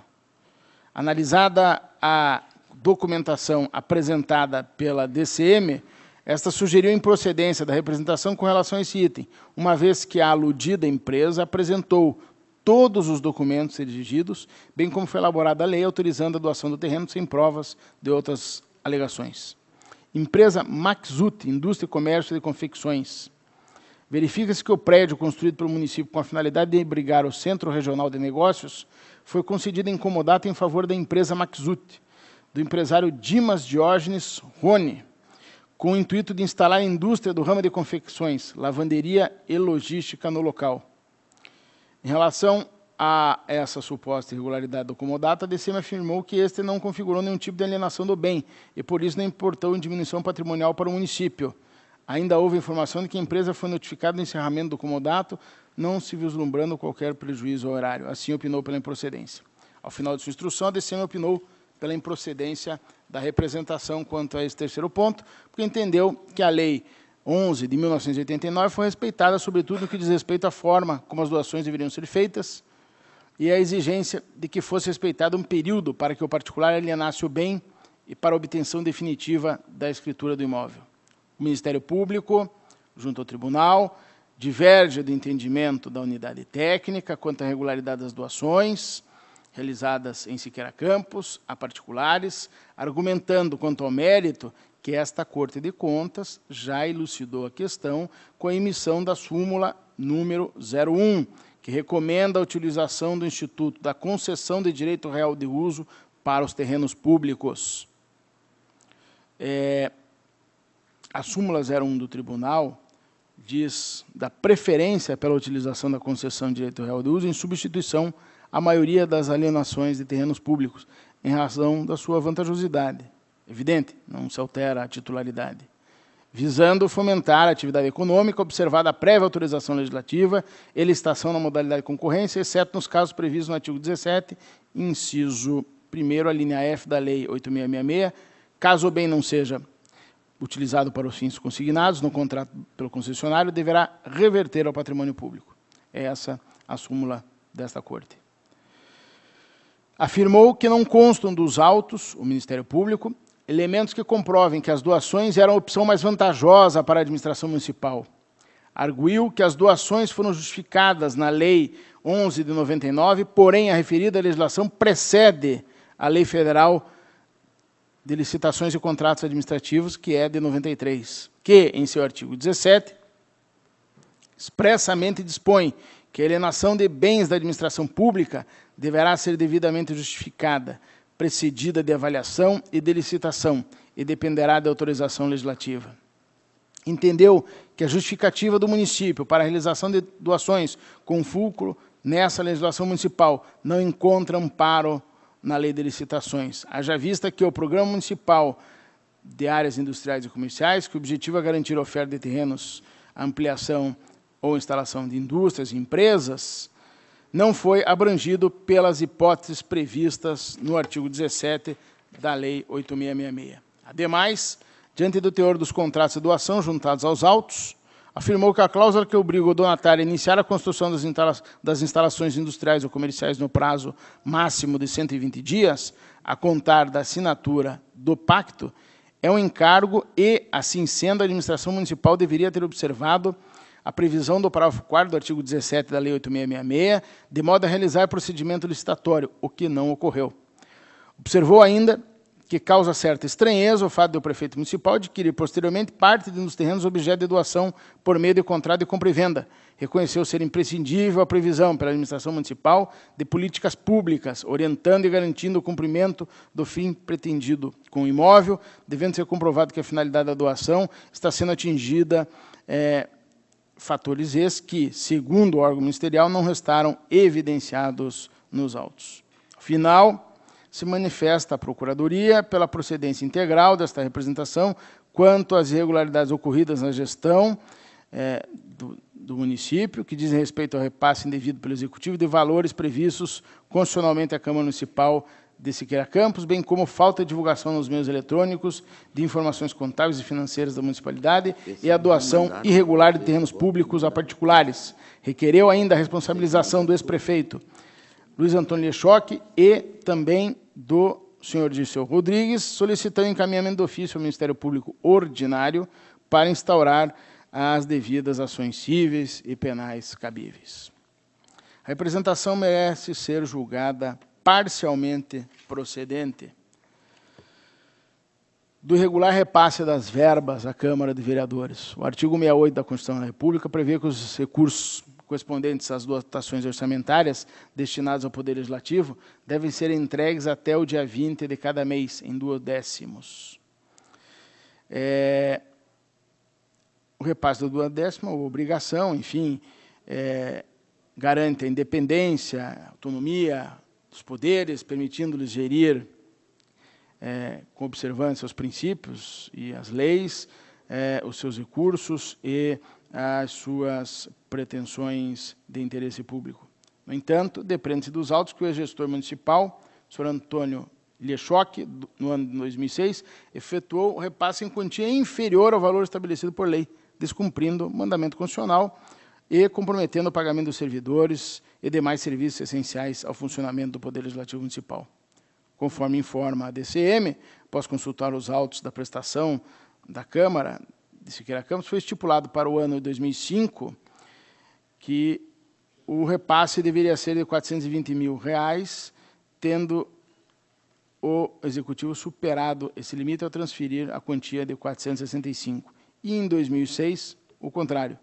Analisada a documentação apresentada pela DCM, esta sugeriu a improcedência da representação com relação a esse item, uma vez que a aludida empresa apresentou todos os documentos exigidos, bem como foi elaborada a lei autorizando a doação do terreno sem provas de outras alegações. Empresa Maxut, Indústria e Comércio de Confecções. Verifica-se que o prédio construído pelo município com a finalidade de abrigar o Centro Regional de Negócios foi concedido em comodato em favor da empresa Maxut, do empresário Dimas Diógenes Rony, com o intuito de instalar a indústria do ramo de confecções, lavanderia e logística no local. Em relação a essa suposta irregularidade do comodato, a DCM afirmou que este não configurou nenhum tipo de alienação do bem e, por isso, não importou em diminuição patrimonial para o município. Ainda houve informação de que a empresa foi notificada do encerramento do comodato, não se vislumbrando qualquer prejuízo ao erário. Assim, opinou pela improcedência. Ao final de sua instrução, a DCM opinou pela improcedência da representação quanto a esse terceiro ponto, porque entendeu que a Lei 11 de 1989 foi respeitada, sobretudo no que diz respeito à forma como as doações deveriam ser feitas e a exigência de que fosse respeitado um período para que o particular alienasse o bem e para a obtenção definitiva da escritura do imóvel. O Ministério Público, junto ao Tribunal, diverge do entendimento da unidade técnica quanto à regularidade das doações realizadas em Siqueira Campos a particulares, argumentando quanto ao mérito que esta Corte de Contas já elucidou a questão com a emissão da súmula número 01, que recomenda a utilização do Instituto da Concessão de Direito Real de Uso para os terrenos públicos. A súmula 01 do Tribunal diz da preferência pela utilização da concessão de direito real de uso em substituição à maioria das alienações de terrenos públicos, em razão da sua vantajosidade. Evidente, não se altera a titularidade. Visando fomentar a atividade econômica, observada a prévia autorização legislativa e licitação na modalidade de concorrência, exceto nos casos previstos no artigo 17, inciso 1º, a linha F da Lei 8.666, caso o bem não seja utilizado para os fins consignados no contrato pelo concessionário, deverá reverter ao patrimônio público. É essa a súmula desta Corte. Afirmou que não constam dos autos, o Ministério Público, elementos que comprovem que as doações eram a opção mais vantajosa para a administração municipal. Arguiu que as doações foram justificadas na Lei 11 de 99, porém a referida legislação precede a Lei Federal de Licitações e Contratos Administrativos, que é de 93, que, em seu artigo 17, expressamente dispõe que a alienação de bens da administração pública deverá ser devidamente justificada, precedida de avaliação e de licitação, e dependerá da autorização legislativa. Entendeu que a justificativa do município para a realização de doações com fulcro nessa legislação municipal não encontra amparo na Lei de Licitações, haja vista que o Programa Municipal de áreas industriais e comerciais, que o objetivo é garantir a oferta de terrenos, a ampliação ou instalação de indústrias e empresas, não foi abrangido pelas hipóteses previstas no artigo 17 da Lei 8.666. Ademais, diante do teor dos contratos de doação juntados aos autos, afirmou que a cláusula que obriga o donatário a iniciar a construção das instalações industriais ou comerciais no prazo máximo de 120 dias, a contar da assinatura do pacto, é um encargo e, assim sendo, a administração municipal deveria ter observado a previsão do parágrafo 4º do artigo 17 da Lei 8.666, de modo a realizar procedimento licitatório, o que não ocorreu. Observou ainda que causa certa estranheza o fato de o prefeito municipal adquirir posteriormente parte dos terrenos objeto de doação por meio de contrato de compra e venda. Reconheceu ser imprescindível a previsão pela administração municipal de políticas públicas, orientando e garantindo o cumprimento do fim pretendido com o imóvel, devendo ser comprovado que a finalidade da doação está sendo atingida, fatores esses que, segundo o órgão ministerial, não restaram evidenciados nos autos. Afinal, se manifesta a Procuradoria pela procedência integral desta representação quanto às irregularidades ocorridas na gestão do município, que dizem respeito ao repasse indevido pelo Executivo de valores previstos constitucionalmente à Câmara Municipal de Siqueira Campos, bem como falta de divulgação nos meios eletrônicos de informações contábeis e financeiras da municipalidade e a doação irregular de terrenos públicos a particulares. Requereu ainda a responsabilização do ex-prefeito Luiz Antônio Lechoque e também do senhor Dirceu Rodrigues, solicitando encaminhamento de ofício ao Ministério Público Ordinário para instaurar as devidas ações cíveis e penais cabíveis. A representação merece ser julgada parcialmente procedente do irregular repasse das verbas à Câmara de Vereadores. O artigo 68 da Constituição da República prevê que os recursos correspondentes às dotações orçamentárias destinadas ao Poder Legislativo devem ser entregues até o dia 20 de cada mês, em 2/10. O repasse do 2/10, ou obrigação, enfim, garante a independência, a autonomia dos poderes, permitindo-lhes gerir com observância aos princípios e as leis, os seus recursos e as suas pretensões de interesse público. No entanto, depende-se dos autos que o ex-gestor municipal, o senhor Antônio Lechoque, no ano de 2006, efetuou o repasse em quantia inferior ao valor estabelecido por lei, descumprindo o mandamento constitucional e comprometendo o pagamento dos servidores e demais serviços essenciais ao funcionamento do Poder Legislativo Municipal. Conforme informa a DCM, após consultar os autos da prestação da Câmara de Siqueira Campos, foi estipulado para o ano de 2005 que o repasse deveria ser de R$ 420 mil, tendo o Executivo superado esse limite ao transferir a quantia de 465. E, em 2006, o contrário.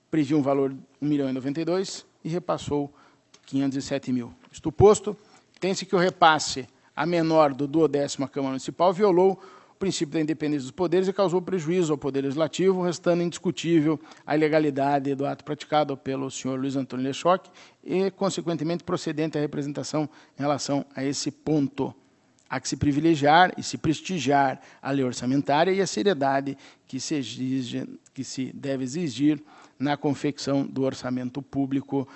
Previu um valor de R$ 1.092 e repassou R$ 507 mil. Isto posto, tem-se que o repasse a menor do 2/10 à Câmara Municipal violou o princípio da independência dos poderes e causou prejuízo ao Poder Legislativo, restando indiscutível a ilegalidade do ato praticado pelo senhor Luiz Antônio Lechoque e, consequentemente, procedente a representação em relação a esse ponto. Há que se privilegiar e se prestigiar a lei orçamentária e a seriedade que se deve exigir na confecção do orçamento público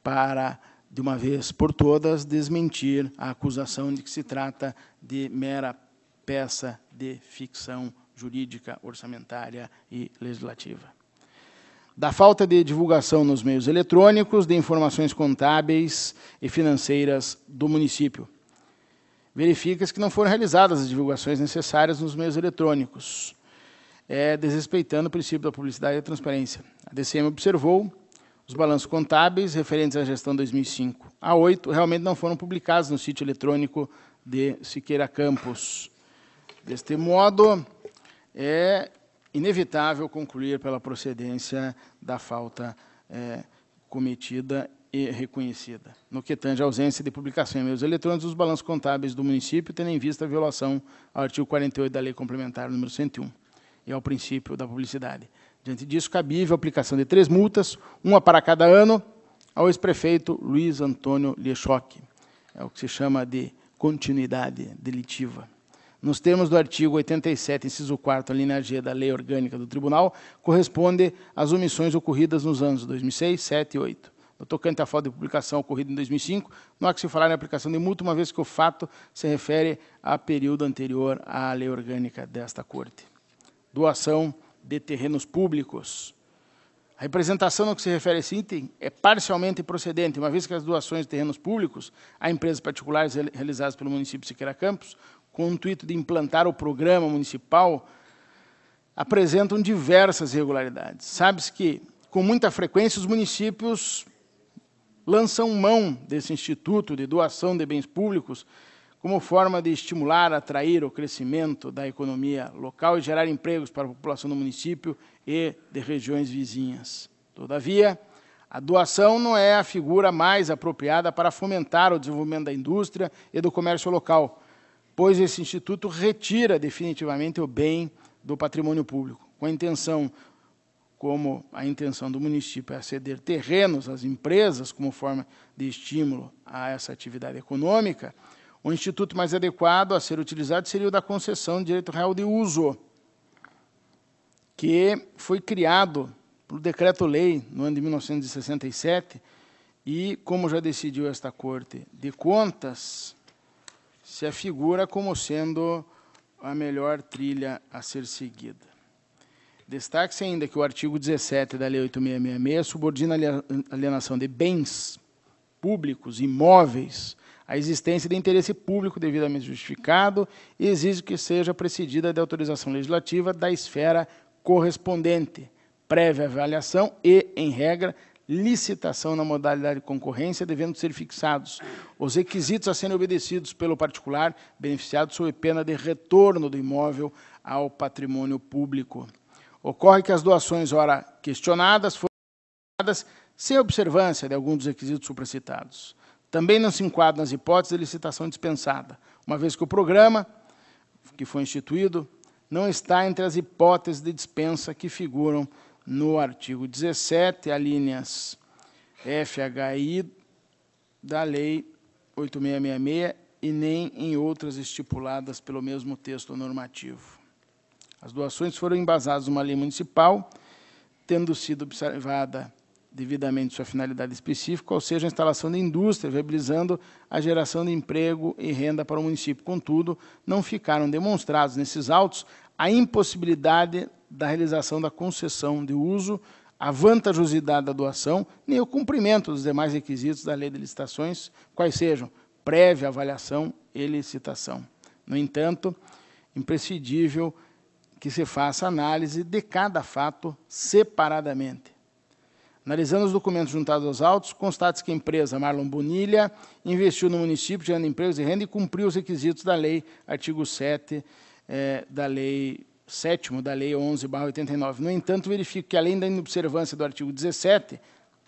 para, de uma vez por todas, desmentir a acusação de que se trata de mera peça de ficção jurídica, orçamentária e legislativa. Da falta de divulgação nos meios eletrônicos de informações contábeis e financeiras do município. Verifica-se que não foram realizadas as divulgações necessárias nos meios eletrônicos, desrespeitando o princípio da publicidade e da transparência. A DCM observou os balanços contábeis referentes à gestão 2005 a 2008 realmente não foram publicados no sítio eletrônico de Siqueira Campos. Deste modo, é inevitável concluir pela procedência da falta cometida e reconhecida. No que tange à ausência de publicação em meios eletrônicos dos balanços contábeis do município, tendo em vista a violação ao artigo 48 da Lei Complementar número 101 e ao princípio da publicidade. Diante disso, cabível a aplicação de 3 multas, uma para cada ano, ao ex-prefeito Luiz Antônio Lechoque. É o que se chama de continuidade delitiva. nos termos do artigo 87, inciso 4º, linha G da Lei Orgânica do Tribunal, corresponde às omissões ocorridas nos anos 2006, 2007 e 2008. No tocante à falta de publicação ocorrida em 2005, não há que se falar em aplicação de multa, uma vez que o fato se refere a período anterior à Lei Orgânica desta Corte. Doação de terrenos públicos. A representação no que se refere a esse item é parcialmente procedente, uma vez que as doações de terrenos públicos a empresas particulares realizadas pelo município de Siqueira Campos, com o intuito de implantar o programa municipal, apresentam diversas irregularidades. Sabe-se que, com muita frequência, os municípios lançam mão desse instituto de doação de bens públicos como forma de estimular, atrair o crescimento da economia local e gerar empregos para a população do município e de regiões vizinhas. Todavia, a doação não é a figura mais apropriada para fomentar o desenvolvimento da indústria e do comércio local, pois esse instituto retira definitivamente o bem do patrimônio público, com a intenção, como a intenção do município é ceder terrenos às empresas como forma de estímulo a essa atividade econômica. O instituto mais adequado a ser utilizado seria o da concessão de direito real de uso, que foi criado por decreto-lei no ano de 1967 e, como já decidiu esta Corte de Contas, se afigura como sendo a melhor trilha a ser seguida. Destaque-se ainda que o artigo 17 da Lei 8666 subordina a alienação de bens públicos, imóveis, a existência de interesse público devidamente justificado e exige que seja precedida de autorização legislativa da esfera correspondente, prévia avaliação e, em regra, licitação na modalidade de concorrência, devendo ser fixados os requisitos a serem obedecidos pelo particular beneficiado sob pena de retorno do imóvel ao patrimônio público. Ocorre que as doações, ora questionadas, foram dadas sem observância de alguns dos requisitos supracitados. Também não se enquadram nas hipóteses de licitação dispensada, uma vez que o programa, que foi instituído, não está entre as hipóteses de dispensa que figuram no artigo 17, alíneas F, H e I da Lei 8666 e nem em outras estipuladas pelo mesmo texto normativo. As doações foram embasadas numa lei municipal, tendo sido observada devidamente sua finalidade específica, ou seja, a instalação de indústria, viabilizando a geração de emprego e renda para o município. Contudo, não ficaram demonstrados nesses autos a impossibilidade da realização da concessão de uso, a vantajosidade da doação, nem o cumprimento dos demais requisitos da Lei de Licitações, quais sejam prévia avaliação e licitação. No entanto, imprescindível que se faça análise de cada fato separadamente. Analisando os documentos juntados aos autos, constata-se que a empresa Marlon Bonilha investiu no município, gerando empregos e renda e cumpriu os requisitos da lei, artigo 7, da lei 7º da Lei 11/89. No entanto, verifico que, além da inobservância do artigo 17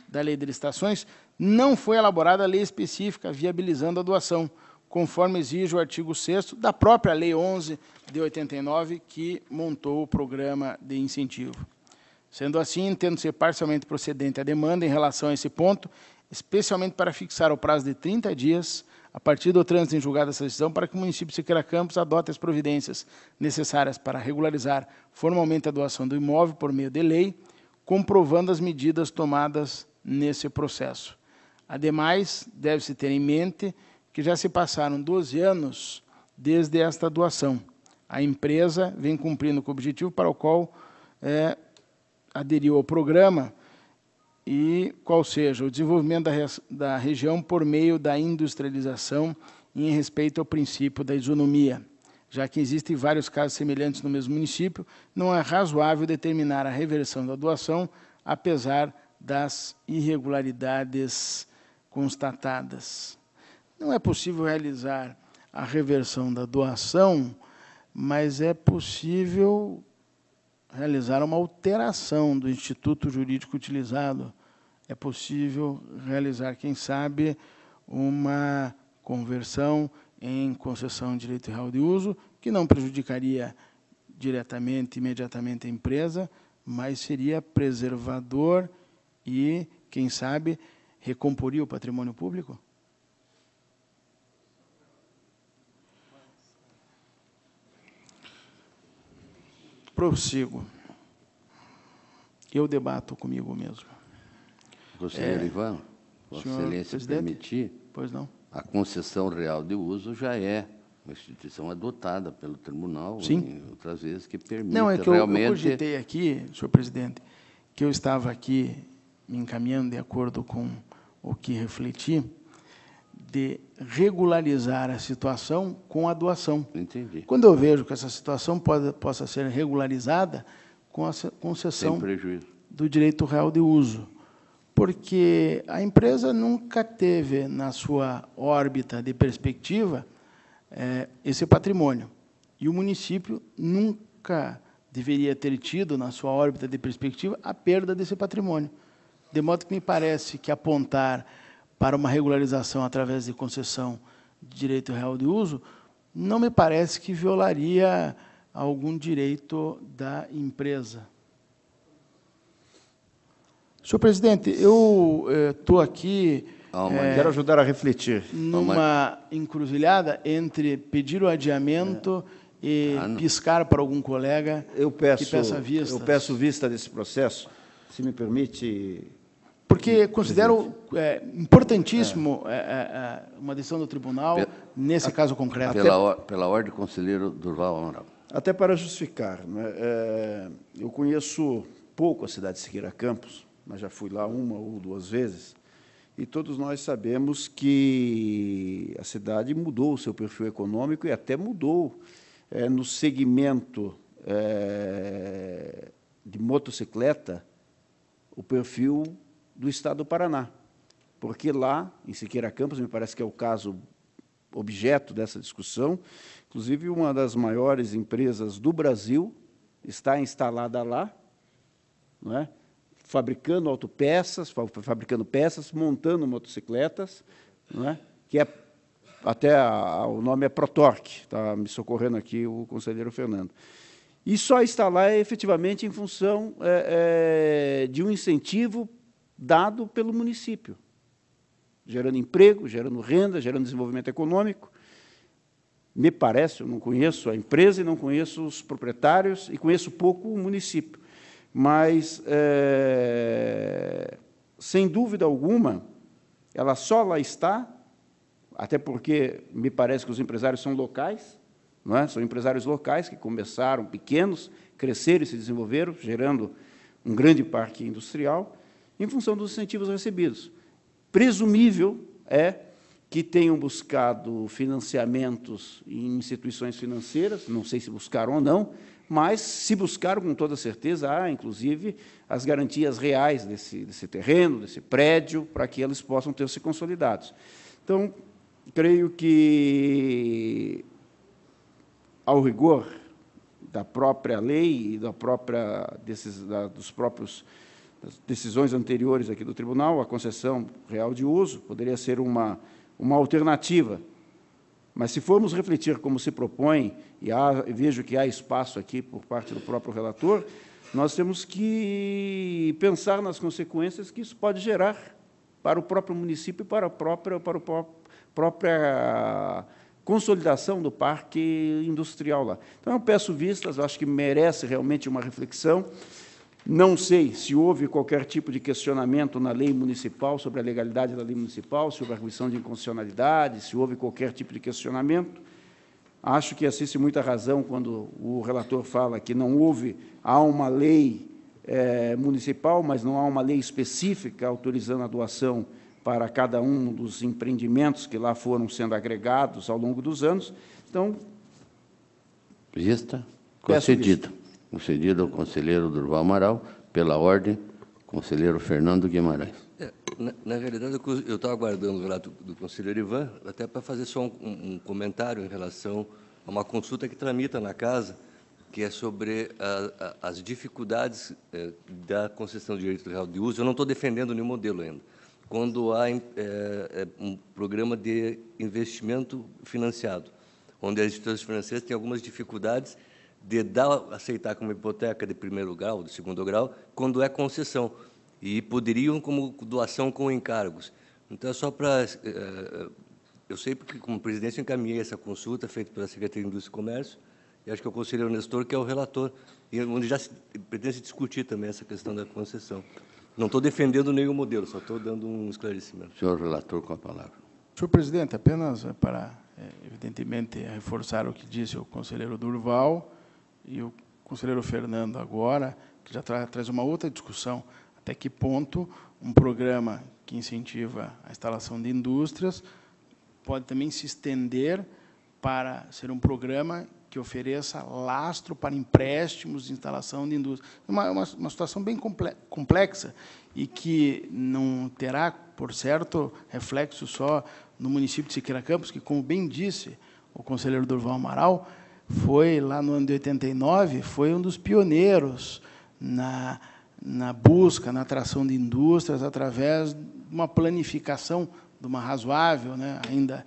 da Lei de Licitações, não foi elaborada a lei específica viabilizando a doação, conforme exige o artigo 6º da própria Lei 11 de 89, que montou o programa de incentivo. Sendo assim, entendo ser parcialmente procedente a demanda em relação a esse ponto, especialmente para fixar o prazo de 30 dias, a partir do trânsito em julgado dessa decisão, para que o município de Siqueira Campos adote as providências necessárias para regularizar formalmente a doação do imóvel por meio de lei, comprovando as medidas tomadas nesse processo. Ademais, deve-se ter em mente que já se passaram 12 anos desde esta doação. A empresa vem cumprindo com o objetivo para o qual aderiu ao programa, e qual seja o desenvolvimento da região por meio da industrialização em respeito ao princípio da isonomia. Já que existem vários casos semelhantes no mesmo município, não é razoável determinar a reversão da doação, apesar das irregularidades constatadas. Não é possível realizar a reversão da doação, mas é possível realizar uma alteração do instituto jurídico utilizado. É possível realizar, quem sabe, uma conversão em concessão de direito real de uso, que não prejudicaria diretamente, imediatamente a empresa, mas seria preservador e, quem sabe, recomporia o patrimônio público? Prossigo. Eu debato comigo mesmo. Conselheiro Ivan, Vossa senhor Excelência presidente? permitir, Pois não? a concessão real de uso já é uma instituição adotada pelo tribunal, Sim. em outras vezes, que permite Não, é que eu realmente... cogitei aqui, senhor presidente, que eu estava aqui me encaminhando de acordo com o que refleti, de regularizar a situação com a doação. Entendi. Quando eu vejo que essa situação possa ser regularizada com a concessão Sem prejuízo. do direito real de uso, porque a empresa nunca teve na sua órbita de perspectiva esse patrimônio, e o município nunca deveria ter tido na sua órbita de perspectiva a perda desse patrimônio. De modo que me parece que apontar para uma regularização através de concessão de direito real de uso não me parece que violaria algum direito da empresa. Senhor presidente, eu estou aqui Quero ajudar a refletir. numa encruzilhada entre pedir o adiamento e piscar para algum colega Eu que peço, peça vistas. eu peço vista desse processo, se me permite. Porque considero importantíssimo uma decisão do tribunal, nesse caso concreto. Pela ordem, conselheiro Durval Amaral. Até para justificar, né? Eu conheço pouco a cidade de Siqueira Campos, mas já fui lá uma ou duas vezes, e todos nós sabemos que a cidade mudou o seu perfil econômico e até mudou no segmento de motocicleta o perfil do Estado do Paraná, porque lá, em Siqueira Campos, me parece que é o caso objeto dessa discussão, inclusive uma das maiores empresas do Brasil está instalada lá, não é? Fabricando autopeças, fabricando peças, montando motocicletas, não é? Que até o nome é Protorque, está me socorrendo aqui o conselheiro Fernando. E só está lá efetivamente em função de um incentivo dado pelo município, gerando emprego, gerando renda, gerando desenvolvimento econômico. Me parece, eu não conheço a empresa e não conheço os proprietários, e conheço pouco o município. Mas, sem dúvida alguma, ela só lá está, até porque me parece que os empresários são locais, não é? São empresários locais que começaram pequenos, cresceram e se desenvolveram, gerando um grande parque industrial, em função dos incentivos recebidos. Presumível é que tenham buscado financiamentos em instituições financeiras, não sei se buscaram ou não, mas, se buscaram, com toda certeza, há, inclusive, as garantias reais desse terreno, desse prédio, para que eles possam ter-se consolidados. Então, creio que, ao rigor da própria lei e das próprias decisões anteriores aqui do tribunal, a concessão real de uso poderia ser uma alternativa. Mas, se formos refletir como se propõe, e vejo que há espaço aqui por parte do próprio relator, nós temos que pensar nas consequências que isso pode gerar para o próprio município e para a própria consolidação do parque industrial lá. Então, eu peço vistas, acho que merece realmente uma reflexão. Não sei se houve qualquer tipo de questionamento na lei municipal, sobre a legalidade da lei municipal, sobre a arguição de inconstitucionalidade, se houve qualquer tipo de questionamento. Acho que assiste muita razão quando o relator fala que não há uma lei municipal, mas não há uma lei específica autorizando a doação para cada um dos empreendimentos que lá foram sendo agregados ao longo dos anos. Então, Vista. Concedido. Concedido ao conselheiro Durval Amaral. Pela ordem, conselheiro Fernando Guimarães. Na realidade, eu estava aguardando o relato do conselheiro Ivan, até para fazer só um comentário em relação a uma consulta que tramita na casa, que é sobre as dificuldades da concessão de direito real de uso. Eu não estou defendendo nenhum modelo ainda. Quando há um programa de investimento financiado, onde as instituições financeiras têm algumas dificuldades de aceitar como hipoteca de primeiro grau, de segundo grau, quando é concessão, e poderiam como doação com encargos. Então, é só para... eu sei porque, como presidente, eu encaminhei essa consulta feita pela Secretaria de Indústria e Comércio, e acho que é o conselheiro Nestor, que é o relator, e onde já pretende discutir também essa questão da concessão. Não estou defendendo nenhum modelo, só estou dando um esclarecimento. Senhor relator, com a palavra. Senhor presidente, apenas para, evidentemente, reforçar o que disse o conselheiro Durval e o conselheiro Fernando agora, que já traz uma outra discussão, até que ponto um programa que incentiva a instalação de indústrias pode também se estender para ser um programa que ofereça lastro para empréstimos de instalação de indústria. Uma situação bem complexa e que não terá, por certo, reflexo só no município de Siqueira Campos, que, como bem disse o conselheiro Durval Amaral, foi, lá no ano de 89, foi um dos pioneiros na busca, na atração de indústrias, através de uma planificação, de uma razoável, né, ainda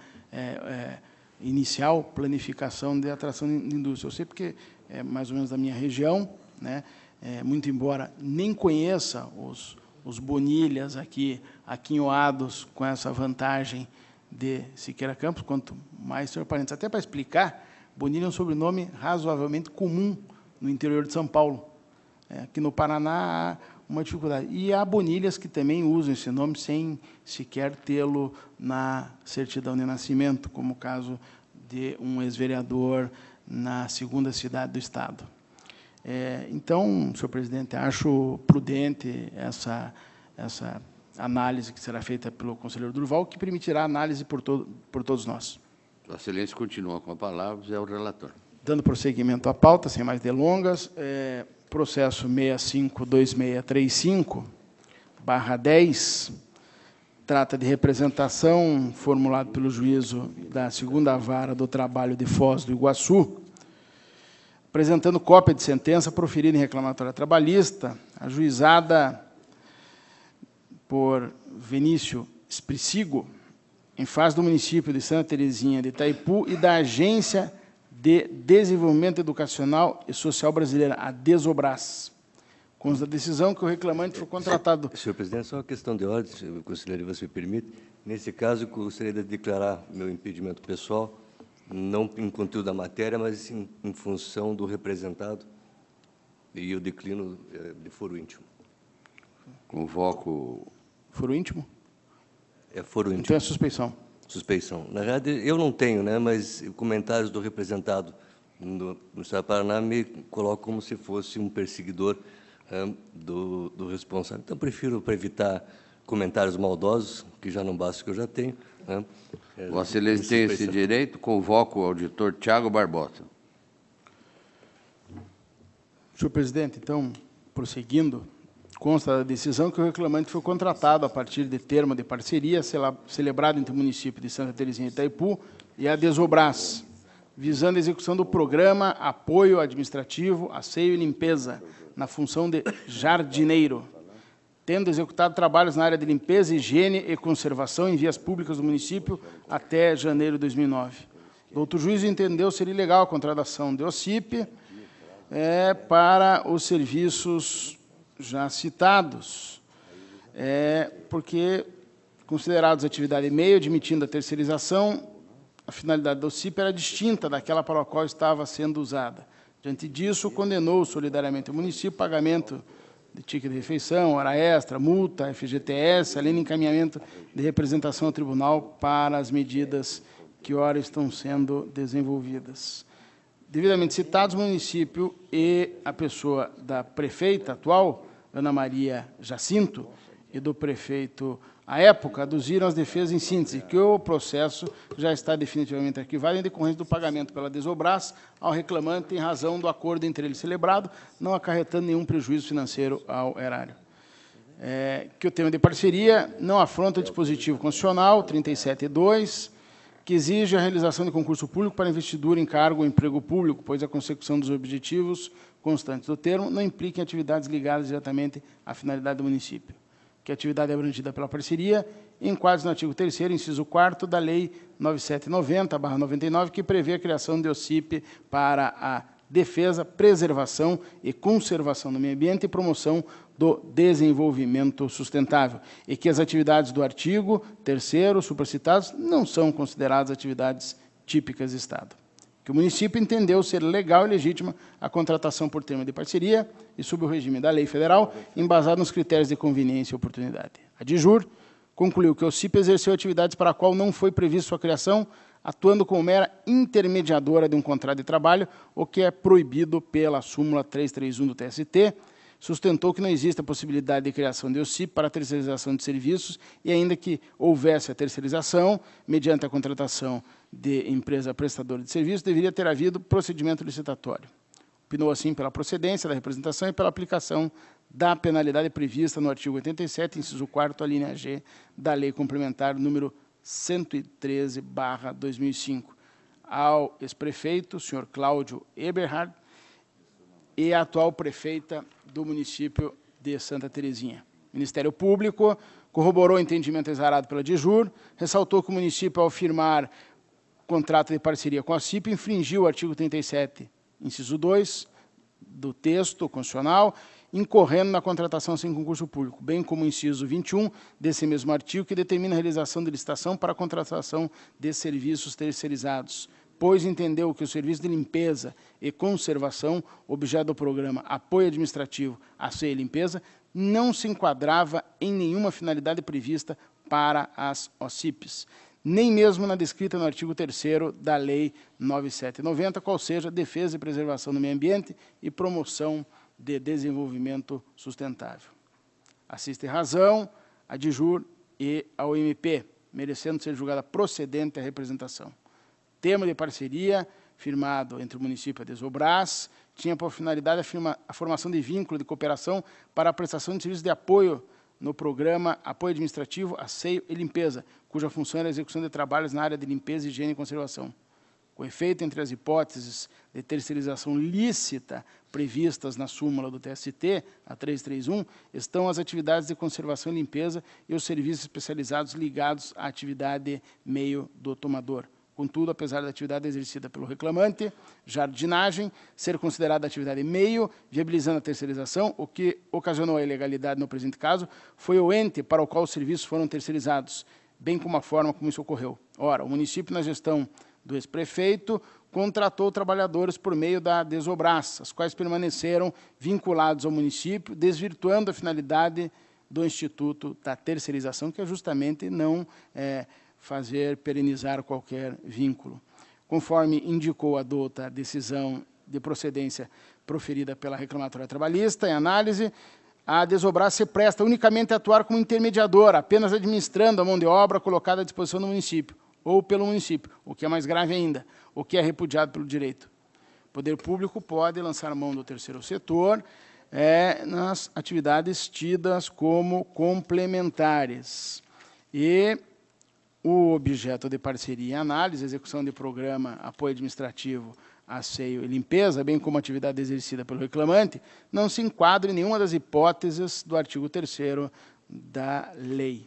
inicial planificação de atração de indústria. Eu sei porque é mais ou menos da minha região, né, muito embora nem conheça os Bonilhas aqui aquinhoados com essa vantagem de Siqueira Campos, quanto mais, senhor parentes. Até para explicar, Bonilha é um sobrenome razoavelmente comum no interior de São Paulo. Aqui no Paraná há uma dificuldade. E há Bonilhas que também usam esse nome sem sequer tê-lo na certidão de nascimento, como o caso de um ex-vereador na segunda cidade do Estado. Então, senhor presidente, acho prudente essa análise que será feita pelo conselheiro Durval, que permitirá análise por todos nós. Vossa Excelência continua com a palavra, é o relator. Dando prosseguimento à pauta, sem mais delongas, processo 652635/10, trata de representação formulado pelo juízo da 2ª Vara do Trabalho de Foz do Iguaçu, apresentando cópia de sentença proferida em reclamatória trabalhista, ajuizada por Vinícius Espricigo, em face do município de Santa Terezinha de Itaipu e da Agência de Desenvolvimento Educacional e Social Brasileira, a Desobras. Consta da decisão que o reclamante foi contratado... Senhor presidente, só uma questão de ordem, se conselheiro, você me permite. Nesse caso, eu gostaria de declarar meu impedimento pessoal, não em conteúdo da matéria, mas em função do representado, e eu declino de foro íntimo. Convoco... Foro íntimo? É foro íntimo. Então é suspeição. Suspeição. Na verdade, eu não tenho, né, mas comentários do representado no Estado do Paraná me colocam como se fosse um perseguidor do responsável. Então, prefiro, para evitar comentários maldosos, que já não basta que eu já tenho. Vossa Excelência tem esse direito, convoco o auditor Tiago Barbosa. Senhor presidente, então, prosseguindo, consta da decisão que o reclamante foi contratado a partir de termo de parceria celebrado entre o município de Santa Terezinha e Itaipu e a Desobras, visando a execução do programa Apoio Administrativo, Asseio e Limpeza, na função de jardineiro, tendo executado trabalhos na área de limpeza, higiene e conservação em vias públicas do município até janeiro de 2009. O outro juízo entendeu ser ilegal a contratação de OCIP para os serviços já citados, porque, considerados atividade e meio, admitindo a terceirização, a finalidade da OCIP era distinta daquela para a qual estava sendo usada. Diante disso, condenou solidariamente o município ao pagamento de ticket de refeição, hora extra, multa, FGTS, além de encaminhamento de representação ao tribunal para as medidas que ora estão sendo desenvolvidas. Devidamente citados, o município e a pessoa da prefeita atual, Ana Maria Jacinto, e do prefeito, à época, aduziram as defesas em síntese, que o processo já está definitivamente arquivado em decorrência do pagamento pela Desobras ao reclamante em razão do acordo entre eles celebrado, não acarretando nenhum prejuízo financeiro ao erário. Que o tema de parceria não afronta o dispositivo constitucional 37.2, que exige a realização de concurso público para investidura em cargo ou emprego público, pois a consecução dos objetivos constantes do termo não implica em atividades ligadas diretamente à finalidade do município, que a atividade é abrangida pela parceria, enquadra no artigo 3º, inciso 4º da Lei 9790/99, que prevê a criação de OCIP para a defesa, preservação e conservação do meio ambiente e promoção do desenvolvimento sustentável, e que as atividades do artigo 3º, supracitados, não são consideradas atividades típicas de Estado. Que que o município entendeu ser legal e legítima a contratação por termo de parceria e sob o regime da lei federal, embasado nos critérios de conveniência e oportunidade. A DIJUR concluiu que o OCIP exerceu atividades para a qual não foi prevista sua criação, atuando como mera intermediadora de um contrato de trabalho, o que é proibido pela súmula 331 do TST, sustentou que não existe a possibilidade de criação de OCIP para a terceirização de serviços e, ainda que houvesse a terceirização, mediante a contratação de empresa prestadora de serviços, deveria ter havido procedimento licitatório. Opinou, assim, pela procedência da representação e pela aplicação da penalidade prevista no artigo 87, inciso 4º, a linha G, da Lei Complementar número 113/2005, ao ex-prefeito, senhor Cláudio Eberhard, e a atual prefeita do município de Santa Terezinha. O Ministério Público corroborou o entendimento exarado pela DIJUR, ressaltou que o município, ao firmar contrato de parceria com a CIP, infringiu o artigo 37, inciso 2, do texto constitucional, incorrendo na contratação sem concurso público, bem como o inciso 21 desse mesmo artigo, que determina a realização de licitação para a contratação de serviços terceirizados, pois entendeu que o serviço de limpeza e conservação, objeto do programa Apoio Administrativo à CEI Limpeza, não se enquadrava em nenhuma finalidade prevista para as OCIPs, nem mesmo na descrita no artigo 3º da Lei 9790, qual seja defesa e preservação do meio ambiente e promoção de desenvolvimento sustentável. Assiste razão a DIJUR e ao MP, merecendo ser julgada procedente a representação. Termo de parceria firmado entre o município e a Desobras tinha por finalidade a formação de vínculo de cooperação para a prestação de serviços de apoio no programa Apoio Administrativo, Asseio e Limpeza, cuja função era a execução de trabalhos na área de limpeza, higiene e conservação. Com efeito, entre as hipóteses de terceirização lícita previstas na súmula do TST, a 331, estão as atividades de conservação e limpeza e os serviços especializados ligados à atividade meio do tomador. Contudo, apesar da atividade exercida pelo reclamante, jardinagem, ser considerada atividade meio, viabilizando a terceirização, o que ocasionou a ilegalidade no presente caso, foi o ente para o qual os serviços foram terceirizados, bem como a forma como isso ocorreu. Ora, o município, na gestão do ex-prefeito, contratou trabalhadores por meio da Desobras, as quais permaneceram vinculados ao município, desvirtuando a finalidade do Instituto da Terceirização, que é justamente não fazer perenizar qualquer vínculo. Conforme indicou a dota decisão de procedência proferida pela reclamatória trabalhista, em análise, a Desobras se presta unicamente a atuar como intermediadora, apenas administrando a mão de obra colocada à disposição do município, ou pelo município, o que é mais grave ainda, o que é repudiado pelo direito. O poder público pode lançar mão do terceiro setor nas atividades tidas como complementares. E o objeto de parceria e análise, execução de programa, apoio administrativo, asseio e limpeza, bem como atividade exercida pelo reclamante, não se enquadra em nenhuma das hipóteses do artigo 3º da lei.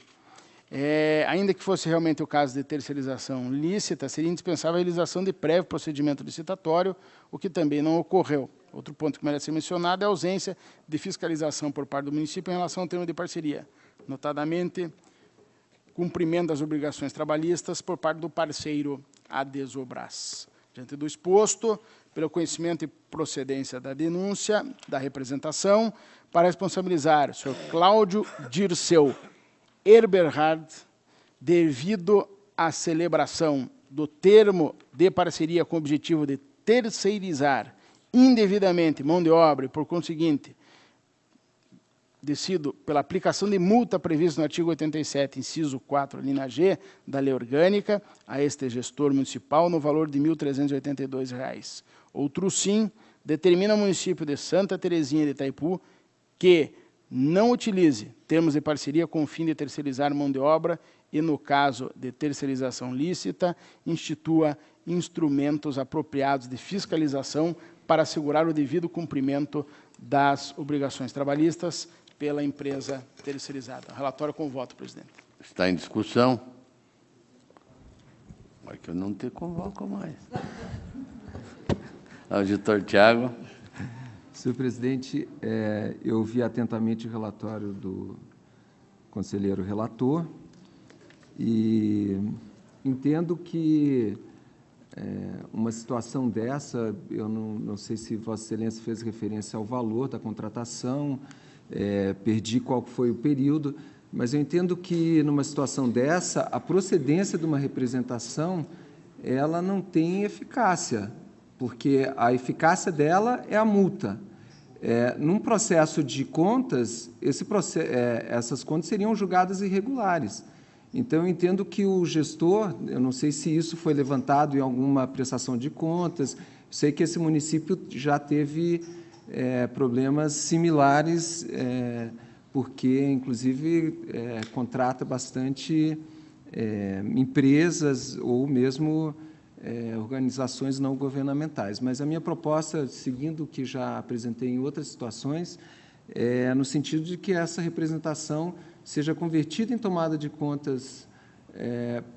Ainda que fosse realmente o caso de terceirização lícita, seria indispensável a realização de prévio procedimento licitatório, o que também não ocorreu. Outro ponto que merece ser mencionado é a ausência de fiscalização por parte do município em relação ao termo de parceria, notadamente cumprimento das obrigações trabalhistas por parte do parceiro a Desobras. Diante do exposto, pelo conhecimento e procedência da denúncia, da representação, para responsabilizar o senhor Cláudio Dirceu Eberhard, devido à celebração do termo de parceria com o objetivo de terceirizar indevidamente mão de obra e, por conseguinte, decido pela aplicação de multa prevista no artigo 87, inciso 4, linha G, da Lei Orgânica, a este gestor municipal, no valor de R$ 1.382. Outro sim, determina ao município de Santa Terezinha de Itaipu que não utilize termos de parceria com o fim de terceirizar mão de obra e, no caso de terceirização lícita, institua instrumentos apropriados de fiscalização para assegurar o devido cumprimento das obrigações trabalhistas pela empresa terceirizada. Relatório com voto, presidente. Está em discussão. Vai que eu não te convoco mais. Auditor Tiago. Senhor presidente, eu ouvi atentamente o relatório do conselheiro relator e entendo que Uma situação dessa, eu não sei se Vossa Excelência fez referência ao valor da contratação, perdi qual foi o período, mas eu entendo que, numa situação dessa, a procedência de uma representação ela não tem eficácia, porque a eficácia dela é a multa. Num processo de contas, essas contas seriam julgadas irregulares. Então, eu entendo que o gestor, eu não sei se isso foi levantado em alguma prestação de contas, sei que esse município já teve problemas similares, porque, inclusive, contrata bastante empresas ou mesmo organizações não governamentais. Mas a minha proposta, seguindo o que já apresentei em outras situações, é no sentido de que essa representação seja convertida em tomada de contas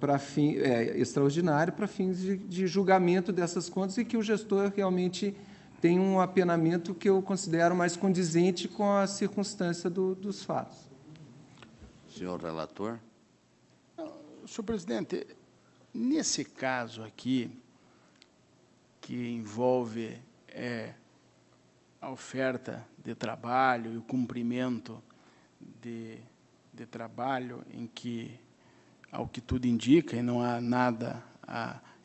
para fim extraordinário, para fins de julgamento dessas contas, e que o gestor realmente tenha um apenamento que eu considero mais condizente com a circunstância dos fatos. Senhor relator. Senhor presidente, nesse caso aqui, que envolve a oferta de trabalho e o cumprimento de trabalho em que, ao que tudo indica, e não há nada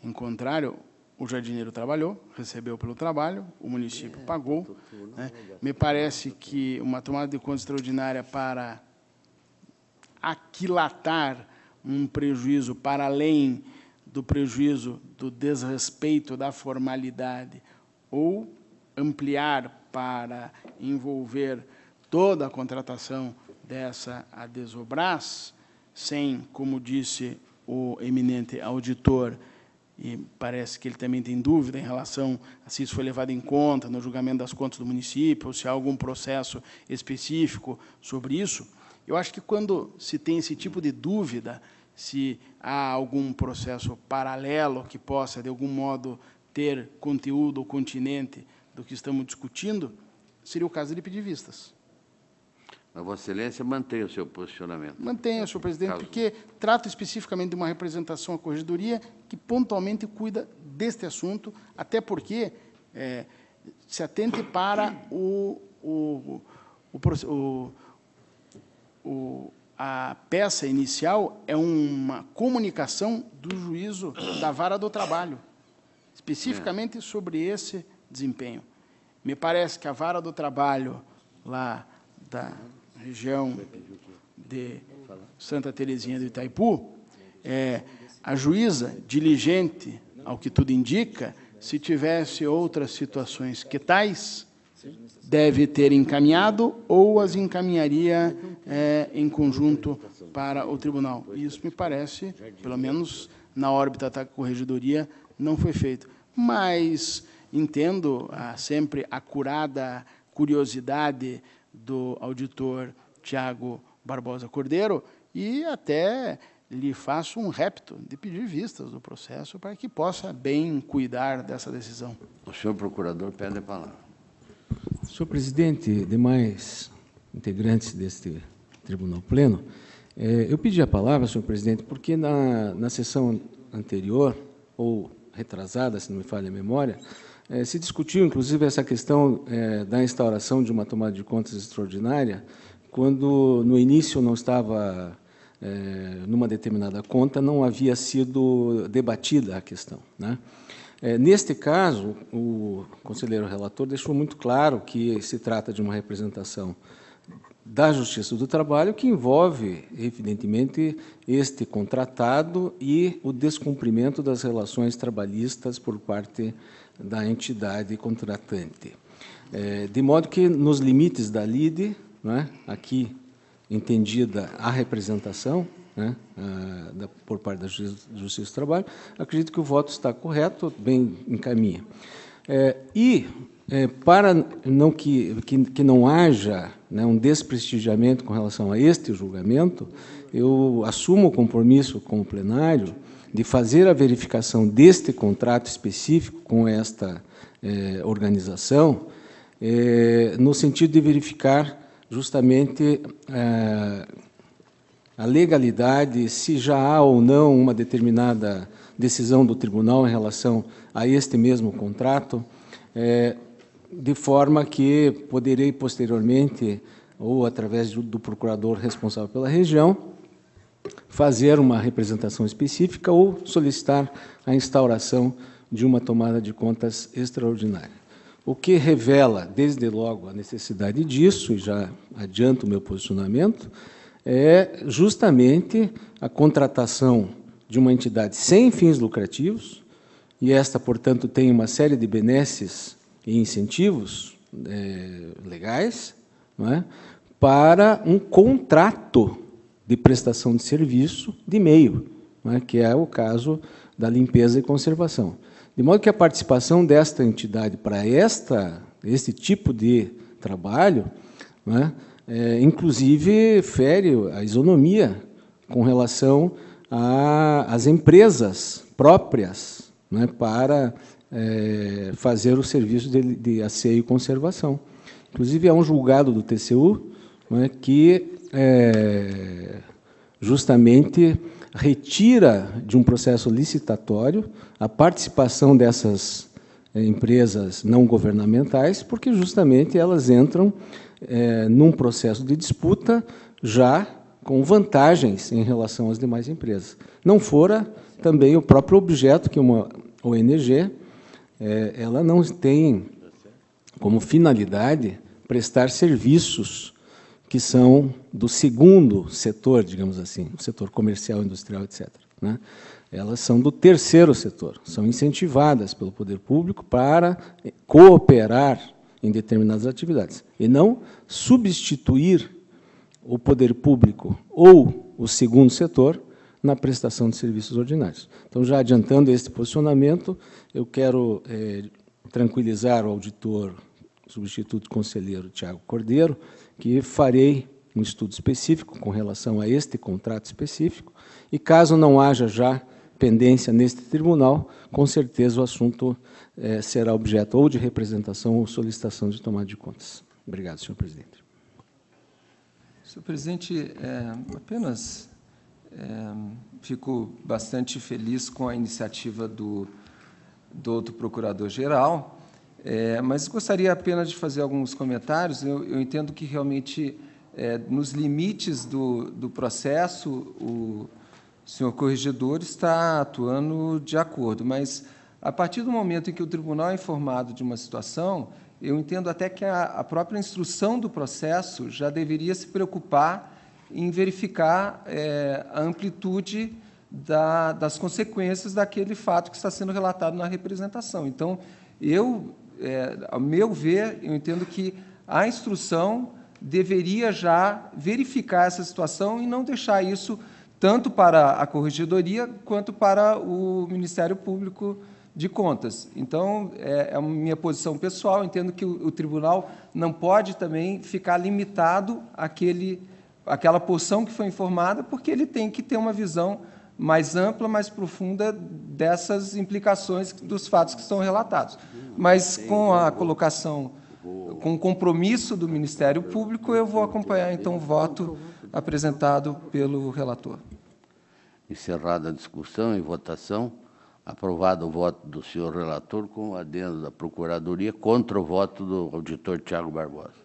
em contrário, o jardineiro trabalhou, recebeu pelo trabalho, o município pagou. Né? Me parece que uma tomada de conta extraordinária para aquilatar um prejuízo para além do prejuízo do desrespeito da formalidade ou ampliar para envolver toda a contratação dessa a Desobras, sem, como disse o eminente auditor, e parece que ele também tem dúvida em relação a se isso foi levado em conta no julgamento das contas do município, ou se há algum processo específico sobre isso. Eu acho que, quando se tem esse tipo de dúvida, se há algum processo paralelo que possa, de algum modo, ter conteúdo ou continente do que estamos discutindo, seria o caso de pedir vistas. Mas Vossa Excelência mantém o seu posicionamento. Mantenho, senhor presidente, porque trato especificamente de uma representação à corregedoria que pontualmente cuida deste assunto, até porque se atente para a peça inicial é uma comunicação do juízo da vara do trabalho, especificamente sobre esse desempenho. Me parece que a vara do trabalho lá da região de Santa Terezinha do Itaipu, a juíza diligente, ao que tudo indica, se tivesse outras situações que tais, deve ter encaminhado ou as encaminharia em conjunto para o tribunal. Isso me parece, pelo menos na órbita da corregedoria, não foi feito. Mas entendo sempre a acurada curiosidade do auditor Tiago Barbosa Cordeiro e até lhe faço um repto de pedir vistas do processo para que possa bem cuidar dessa decisão. O senhor procurador pede a palavra. Senhor presidente, demais integrantes deste Tribunal Pleno, eu pedi a palavra, senhor presidente, porque na sessão anterior, ou retrasada, se não me falha a memória, se discutiu, inclusive, essa questão da instauração de uma tomada de contas extraordinária, quando, no início, não estava, numa determinada conta, não havia sido debatida a questão, né? Neste caso, o conselheiro relator deixou muito claro que se trata de uma representação da Justiça do Trabalho que envolve, evidentemente, este contratado e o descumprimento das relações trabalhistas por parte da entidade contratante. De modo que, nos limites da lide, né, aqui entendida a representação, né, por parte da Justiça do Trabalho, acredito que o voto está correto, bem encaminha. Para não que não haja, né, um desprestigiamento com relação a este julgamento, eu assumo o compromisso com o plenário de fazer a verificação deste contrato específico com esta organização, no sentido de verificar justamente a legalidade, se já há ou não uma determinada decisão do tribunal em relação a este mesmo contrato, de forma que poderei posteriormente, ou através do procurador responsável pela região, fazer uma representação específica ou solicitar a instauração de uma tomada de contas extraordinária. O que revela, desde logo, a necessidade disso, e já adianto o meu posicionamento, é justamente a contratação de uma entidade sem fins lucrativos, e esta, portanto, tem uma série de benesses e incentivos legais, não é? Para um contrato de prestação de serviço de meio, não é? Que é o caso da limpeza e conservação. De modo que a participação desta entidade para este tipo de trabalho, não é? Inclusive, fere a isonomia com relação às empresas próprias, não é? Para fazer o serviço de asseio e conservação. Inclusive, há um julgado do TCU, não é? Que justamente retira de um processo licitatório a participação dessas empresas não governamentais, porque justamente elas entram num processo de disputa já com vantagens em relação às demais empresas. Não fora também o próprio objeto que uma ONG ela não tem como finalidade prestar serviços que são do segundo setor, digamos assim, o setor comercial, industrial, etc. Né? Elas são do terceiro setor, são incentivadas pelo poder público para cooperar em determinadas atividades, e não substituir o poder público ou o segundo setor na prestação de serviços ordinários. Então, já adiantando este posicionamento, eu quero tranquilizar o auditor substituto conselheiro Tiago Cordeiro, que farei um estudo específico com relação a este contrato específico, e caso não haja já pendência neste tribunal, com certeza o assunto será objeto ou de representação ou solicitação de tomada de contas. Obrigado, senhor presidente. Senhor presidente, apenas fico bastante feliz com a iniciativa do outro procurador-geral, mas gostaria apenas de fazer alguns comentários. Eu entendo que, realmente, nos limites do processo, o senhor corregedor está atuando de acordo, mas, a partir do momento em que o tribunal é informado de uma situação, eu entendo até que a própria instrução do processo já deveria se preocupar em verificar a amplitude das consequências daquele fato que está sendo relatado na representação. Então, ao meu ver, eu entendo que a instrução deveria já verificar essa situação e não deixar isso tanto para a Corregedoria quanto para o Ministério Público de Contas. Então, é a minha posição pessoal, entendo que o tribunal não pode também ficar limitado àquela porção que foi informada, porque ele tem que ter uma visão mais ampla, mais profunda dessas implicações dos fatos que são relatados. Mas, com a colocação, com o compromisso do Ministério Público, eu vou acompanhar, então, o voto apresentado pelo relator. Encerrada a discussão e votação, aprovado o voto do senhor relator com o adendo da Procuradoria contra o voto do auditor Tiago Barbosa.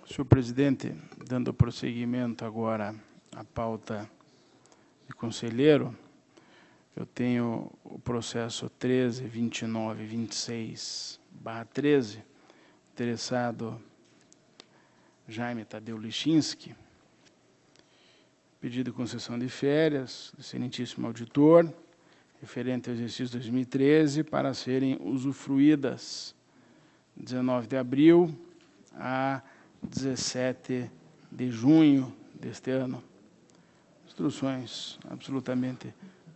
Senhor presidente, dando prosseguimento agora à pauta de conselheiro, eu tenho o processo 13.29.26/13, interessado Jaime Tadeu Lichinski, pedido de concessão de férias do excelentíssimo auditor, referente ao exercício 2013, para serem usufruídas 19 de abril a 17 de junho deste ano. Instruções absolutamente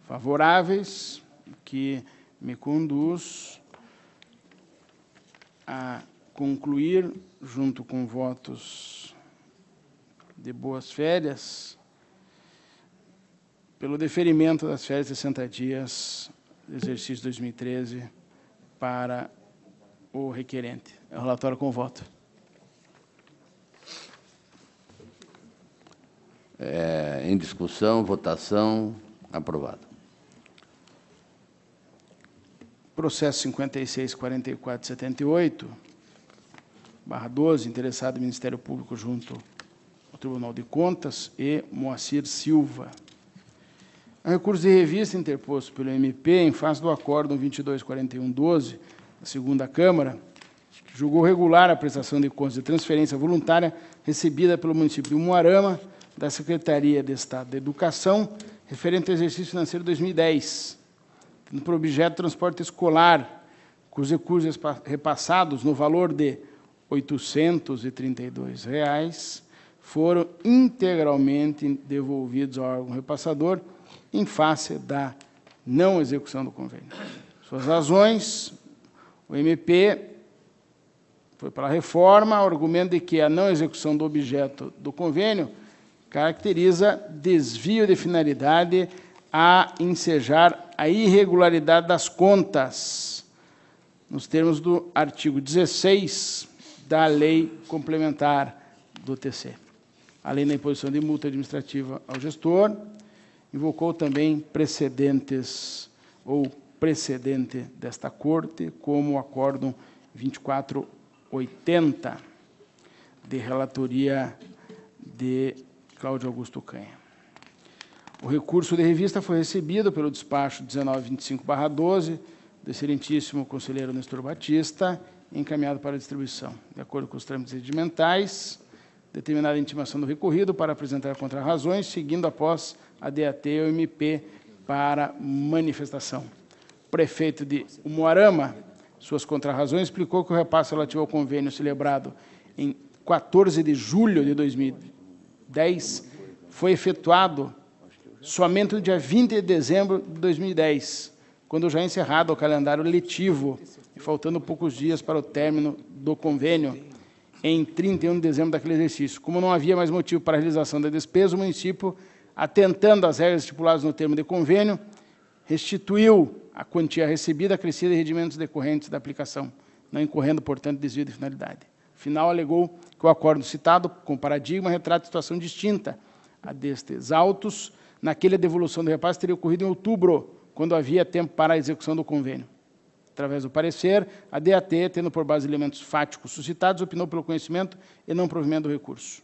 favoráveis, que me conduz a concluir, junto com votos de boas férias, pelo deferimento das férias de 60 dias do exercício 2013 para o requerente. É o relatório com voto. Em discussão, votação, aprovado. Processo 56.44.78/12, interessado Ministério Público junto ao Tribunal de Contas e Moacir Silva. O recurso de revista interposto pelo MP em face do Acórdão 2241/12 da Segunda Câmara, que julgou regular a prestação de contas de transferência voluntária recebida pelo município de Umuarama da Secretaria de Estado da Educação, referente ao exercício financeiro 2010, tendo por objeto transporte escolar, cujos recursos repassados no valor de R$ 832 foram integralmente devolvidos ao órgão repassador em face da não execução do convênio. Suas razões, o MP foi para a reforma, o argumento de que a não execução do objeto do convênio caracteriza desvio de finalidade a ensejar a irregularidade das contas, nos termos do artigo 16 da Lei Complementar do TC. Além da imposição de multa administrativa ao gestor, invocou também precedentes ou precedente desta Corte, como o Acórdão 2480, de relatoria de Cláudio Augusto Canha. O recurso de revista foi recebido pelo despacho 1925/12 do excelentíssimo conselheiro Nestor Batista e encaminhado para distribuição. De acordo com os trâmites regimentais, determinada a intimação do recorrido para apresentar contrarrazões, seguindo após a DAT e o MP para manifestação. O prefeito de Umuarama, suas contrarrazões, explicou que o repasse relativo ao convênio celebrado em 14 de julho de 2010 foi efetuado somente no dia 20 de dezembro de 2010, quando já encerrado o calendário letivo, e faltando poucos dias para o término do convênio, em 31 de dezembro daquele exercício. Como não havia mais motivo para a realização da despesa, o município, atentando às regras estipuladas no termo de convênio, restituiu a quantia recebida, acrescida e rendimentos decorrentes da aplicação, não incorrendo, portanto, desvio de finalidade. Afinal, alegou que o acordo citado, com paradigma, retrata situação distinta a destes autos, naquele a devolução do repasse teria ocorrido em outubro, quando havia tempo para a execução do convênio. Através do parecer, a DAT, tendo por base elementos fáticos suscitados, opinou pelo conhecimento e não provimento do recurso.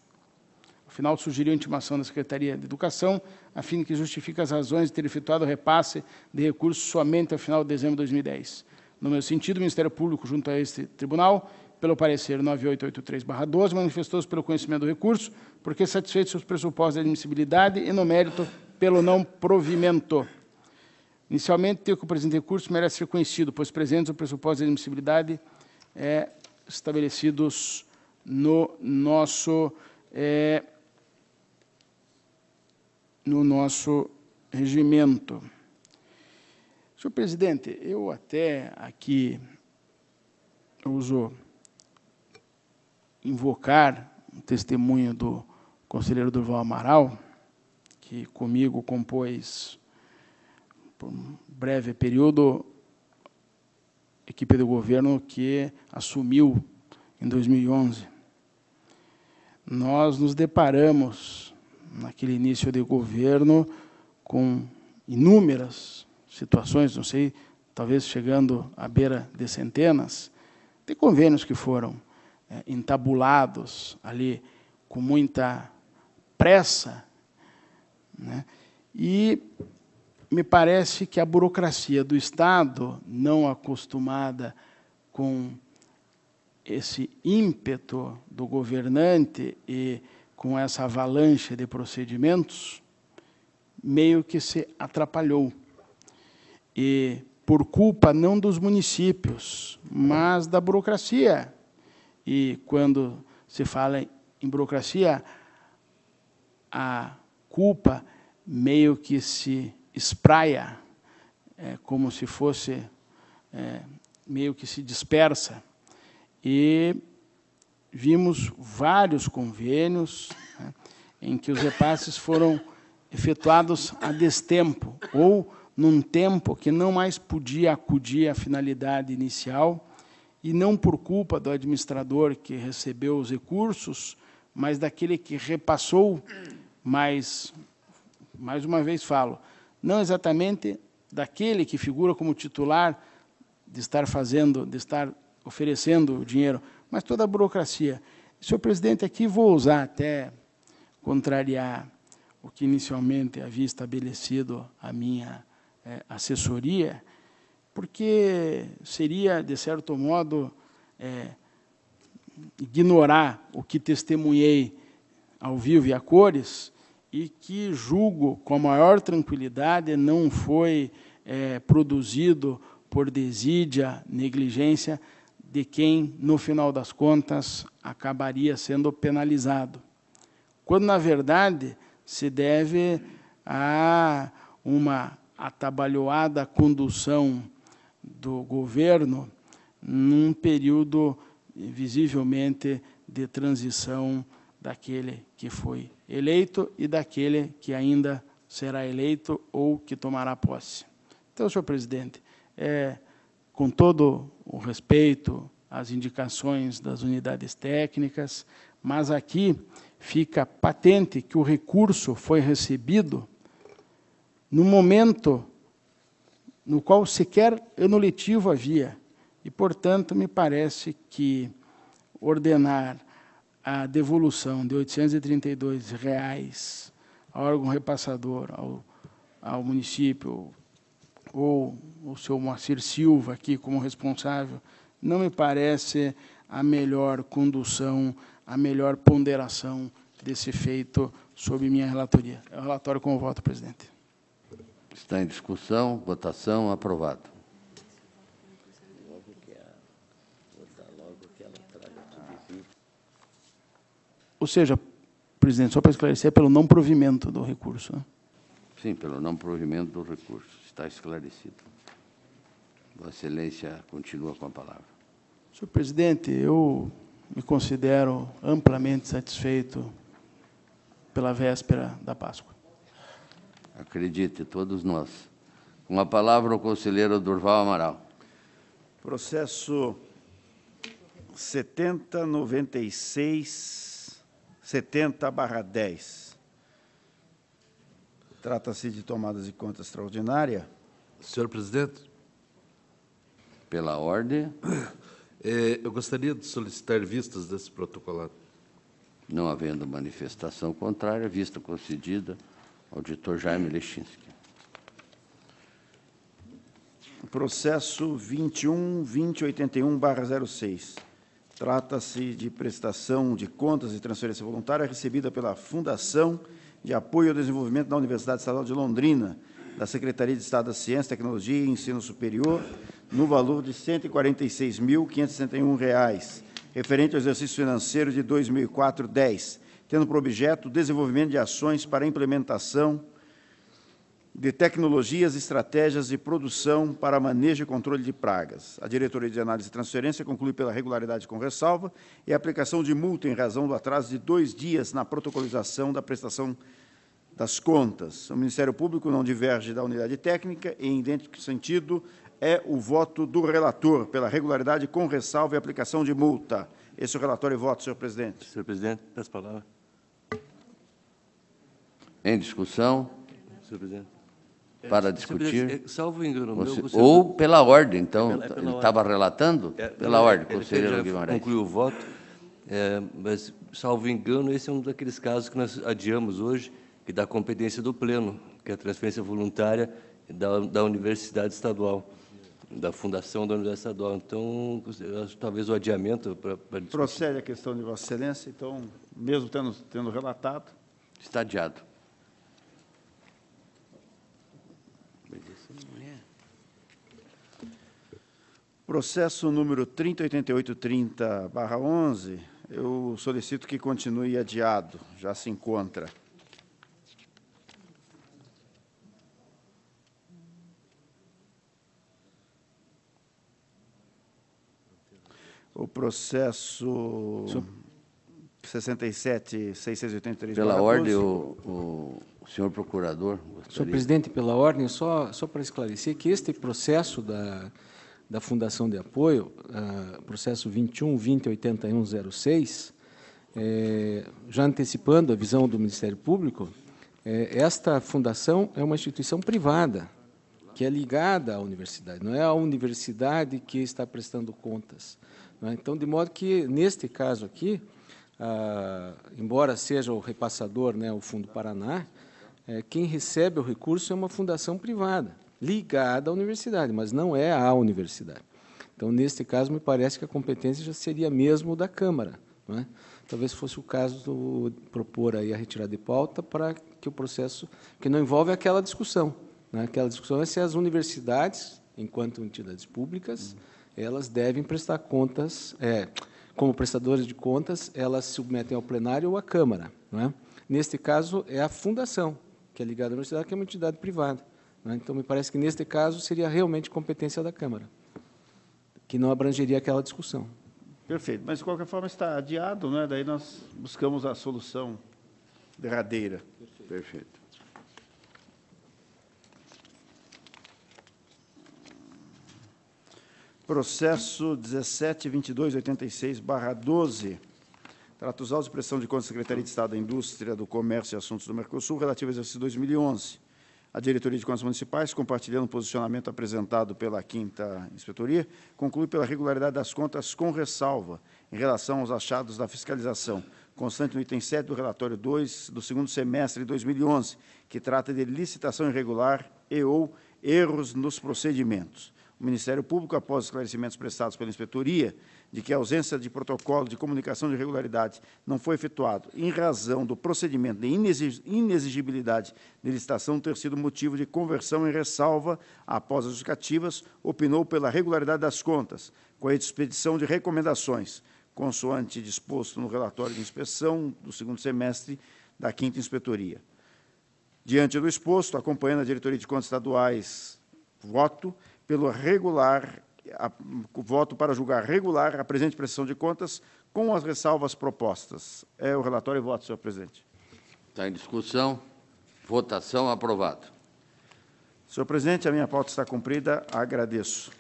Afinal, sugeriu a intimação da Secretaria de Educação, a fim de que justifique as razões de ter efetuado o repasse de recursos somente ao final de dezembro de 2010. No meu sentido, o Ministério Público, junto a este tribunal, pelo parecer 9883/12, manifestou-se pelo conhecimento do recurso, porque satisfeitos seus pressupostos de admissibilidade e, no mérito, pelo não provimento. Inicialmente, que o presente recurso merece ser conhecido, pois presentes os pressupostos de admissibilidade estabelecidos no nosso regimento. Senhor presidente, eu até aqui uso invocar um testemunho do conselheiro Durval Amaral, que comigo compôs, por um breve período, a equipe do governo que assumiu em 2011. Nós nos deparamos, naquele início de governo, com inúmeras situações, não sei, talvez chegando à beira de centenas, de convênios que foram entabulados ali com muita pressa, né? E me parece que a burocracia do Estado, não acostumada com esse ímpeto do governante e com essa avalanche de procedimentos, meio que se atrapalhou. E por culpa não dos municípios, mas da burocracia. E quando se fala em burocracia, a culpa meio que se espraia, como se fosse, meio que se dispersa. E vimos vários convênios, né, em que os repasses foram efetuados a destempo, ou num tempo que não mais podia acudir à finalidade inicial, e não por culpa do administrador que recebeu os recursos, mas daquele que repassou mas, mais uma vez falo, não exatamente daquele que figura como titular de estar oferecendo o dinheiro, mas toda a burocracia. Senhor presidente, aqui vou usar até contrariar o que inicialmente havia estabelecido a minha assessoria, porque seria, de certo modo, ignorar o que testemunhei ao vivo e a cores, e que julgo com a maior tranquilidade não foi produzido por desídia, negligência de quem, no final das contas, acabaria sendo penalizado. Quando, na verdade, se deve a uma atabalhoada condução do governo num período visivelmente de transição daquele que foi eleito e daquele que ainda será eleito ou que tomará posse. Então, senhor presidente, com todo o respeito às indicações das unidades técnicas, mas aqui fica patente que o recurso foi recebido no momento no qual sequer ano letivo havia. E, portanto, me parece que ordenar a devolução de R$ 832 ao órgão repassador, ao município, ou o senhor Moacir Silva aqui como responsável, não me parece a melhor condução, a melhor ponderação desse feito sob minha relatoria. É o relatório com o voto, presidente. Está em discussão, votação, aprovado. Ou seja, presidente, só para esclarecer, é pelo não provimento do recurso. Né? Sim, pelo não provimento do recurso. Está esclarecido. Vossa Excelência continua com a palavra. Senhor presidente, eu me considero amplamente satisfeito pela véspera da Páscoa. Acredite, todos nós. Com a palavra, o conselheiro Durval Amaral. Processo 7096-70/10. Trata-se de tomadas de conta extraordinária. Senhor presidente, Pela ordem, eu gostaria de solicitar vistas desse protocolado. não havendo manifestação contrária, vista concedida ao auditor Jaime Lechinski. Processo 21-2081/06. Trata-se de prestação de contas e transferência voluntária recebida pela Fundação de Apoio ao Desenvolvimento da Universidade Estadual de Londrina, da Secretaria de Estado da Ciência, Tecnologia e Ensino Superior, no valor de R$ 146.561, referente ao exercício financeiro de 2004-10, tendo por objeto o desenvolvimento de ações para a implementação de tecnologias e estratégias de produção para manejo e controle de pragas. A Diretoria de Análise e Transferência conclui pela regularidade com ressalva e a aplicação de multa em razão do atraso de 2 dias na protocolização da prestação das contas. O Ministério Público não diverge da unidade técnica e, em idêntico sentido, é o voto do relator pela regularidade com ressalva e aplicação de multa. Esse é o relatório e voto, senhor presidente. Senhor presidente, peço a palavra. Em discussão, Senhor presidente. para Senhor discutir. presidente, salvo engano meu, Você- você- ou pela ordem, então, pela ele ordem. estava relatando? Pela não, ordem, ele conselheiro já Guimarães. concluiu o voto, mas, salvo engano, esse é um daqueles casos que nós adiamos hoje, que dá competência do Pleno, que é a transferência voluntária da Universidade Estadual, da Fundação da Universidade Estadual. Então, eu acho que talvez o adiamento para discutir. Procede a questão de Vossa Excelência, então, mesmo tendo relatado. Está adiado. Processo número 308830/11, eu solicito que continue adiado, já se encontra. O processo 67.683/12. Pela ordem, o senhor procurador gostaria. Senhor presidente, pela ordem, só para esclarecer que este processo da Fundação de Apoio, processo 21-208106, já antecipando a visão do Ministério Público, esta fundação é uma instituição privada, que é ligada à universidade, não é a universidade que está prestando contas. Não é? Então, de modo que, neste caso aqui, embora seja o repassador, né, o Fundo Paraná, quem recebe o recurso é uma fundação privada, ligada à universidade, mas não é a universidade. Então, neste caso, me parece que a competência já seria mesmo da Câmara. Não é? Talvez fosse o caso de propor aí a retirada de pauta para que o processo, que não envolve aquela discussão. Né? Aquela discussão é se as universidades, enquanto entidades públicas, elas devem prestar contas, como prestadores de contas, elas se submetem ao plenário ou à Câmara. Não é? Neste caso, é a fundação, que é ligada à universidade, que é uma entidade privada. Não é? Então, me parece que, neste caso, seria realmente competência da Câmara, que não abrangeria aquela discussão. Perfeito, mas, de qualquer forma, está adiado, né? Daí nós buscamos a solução derradeira. Perfeito. Processo 17.2286/12. Trata os autos de prestação de contas da Secretaria de Estado da Indústria, do Comércio e Assuntos do Mercosul, relativo ao exercício 2011. A Diretoria de Contas Municipais, compartilhando o posicionamento apresentado pela 5ª Inspetoria, conclui pela regularidade das contas com ressalva em relação aos achados da fiscalização, constante no item 7 do relatório 2 do segundo semestre de 2011, que trata de licitação irregular e ou erros nos procedimentos. O Ministério Público, após esclarecimentos prestados pela Inspetoria de que a ausência de protocolo de comunicação de irregularidade não foi efetuado em razão do procedimento de inexigibilidade de licitação ter sido motivo de conversão em ressalva após as justificativas, opinou pela regularidade das contas, com a expedição de recomendações, consoante disposto no relatório de inspeção do segundo semestre da 5ª Inspetoria. Diante do exposto, acompanhando a Diretoria de Contas Estaduais, voto para julgar regular a presente prestação de contas com as ressalvas propostas. É o relatório e voto, senhor presidente. Está em discussão. Votação. Aprovado. Senhor presidente, a minha pauta está cumprida. Agradeço.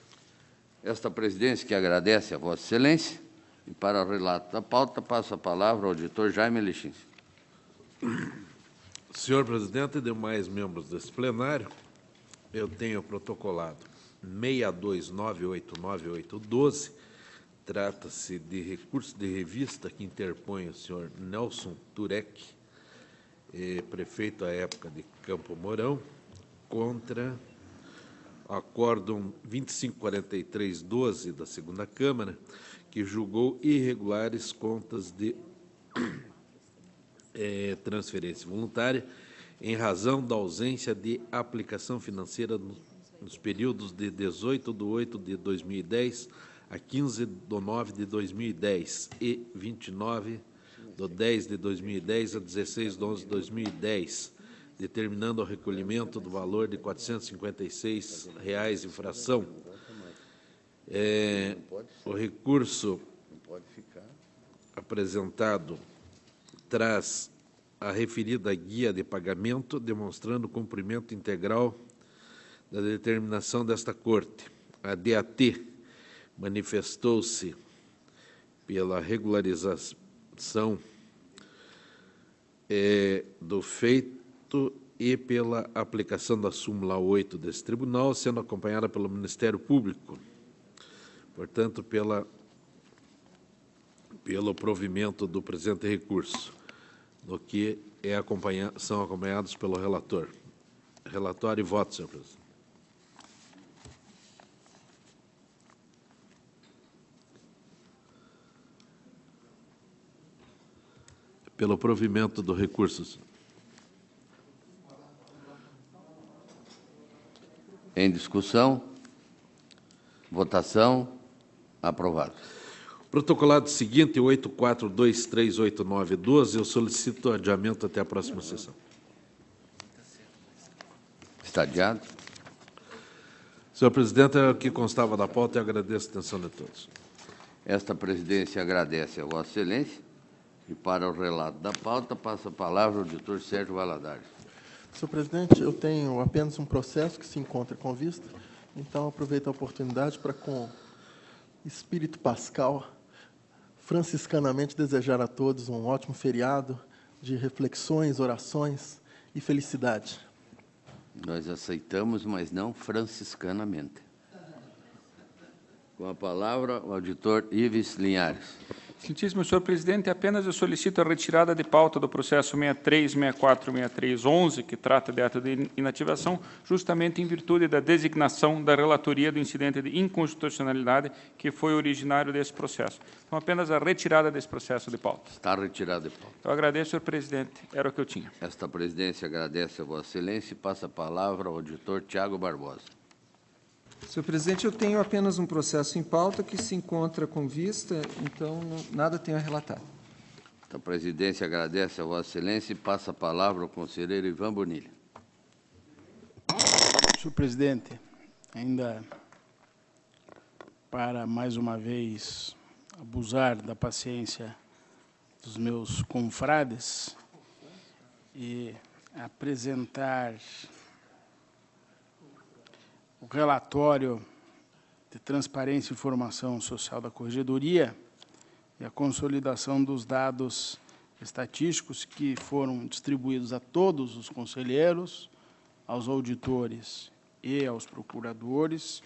Esta presidência que agradece a Vossa Excelência. E para o relato da pauta, passo a palavra ao auditor Jaime Lechins. Senhor presidente e demais membros desse plenário, eu tenho protocolado 6298912, trata-se de recurso de revista que interpõe o senhor Nelson Turek, prefeito à época de Campo Mourão, contra o acórdão 2543/12 da segunda Câmara, que julgou irregulares contas de transferência voluntária em razão da ausência de aplicação financeira nos períodos de 18/8/2010 a 15/9/2010 e 29/10/2010 a 16/11/2010, determinando o recolhimento do valor de R$ 456 em fração. O recurso apresentado traz a referida guia de pagamento, demonstrando o cumprimento integral da determinação desta Corte. A DAT manifestou-se pela regularização do feito e pela aplicação da súmula 8 desse tribunal, sendo acompanhada pelo Ministério Público, portanto, pelo provimento do presente recurso, no que são acompanhados pelo relator. Relatório e voto, senhor presidente. Pelo provimento do recurso. Em discussão. Votação. Aprovado. Protocolado seguinte, 84238912, eu solicito adiamento até a próxima sessão. Está adiado. Senhor presidente, é o que constava da pauta e agradeço a atenção de todos. Esta presidência agradece a Vossa Excelência. E para o relato da pauta, passa a palavra ao auditor Sérgio Valadares. Senhor presidente, eu tenho apenas um processo que se encontra com vista, então aproveito a oportunidade para, com espírito pascal, franciscanamente desejar a todos um ótimo feriado de reflexões, orações e felicidade. Nós aceitamos, mas não franciscanamente. Com a palavra, o auditor Ives Linhares. Excelentíssimo senhor presidente, apenas eu solicito a retirada de pauta do processo 63, 64, 63, 11, que trata de ato de inativação, justamente em virtude da designação da relatoria do incidente de inconstitucionalidade que foi originário desse processo. Então, apenas a retirada desse processo de pauta. Está retirado de pauta. Eu agradeço, senhor presidente. Era o que eu tinha. Esta presidência agradece a Vossa Excelência e passa a palavra ao auditor Tiago Barbosa. Senhor presidente, eu tenho apenas um processo em pauta que se encontra com vista, então nada tenho a relatar. A presidência agradece a Vossa Excelência e passa a palavra ao conselheiro Ivan Bonilha. Senhor presidente, ainda para, mais uma vez, abusar da paciência dos meus confrades e apresentar o relatório de transparência e informação social da Corregedoria e a consolidação dos dados estatísticos que foram distribuídos a todos os conselheiros, aos auditores e aos procuradores,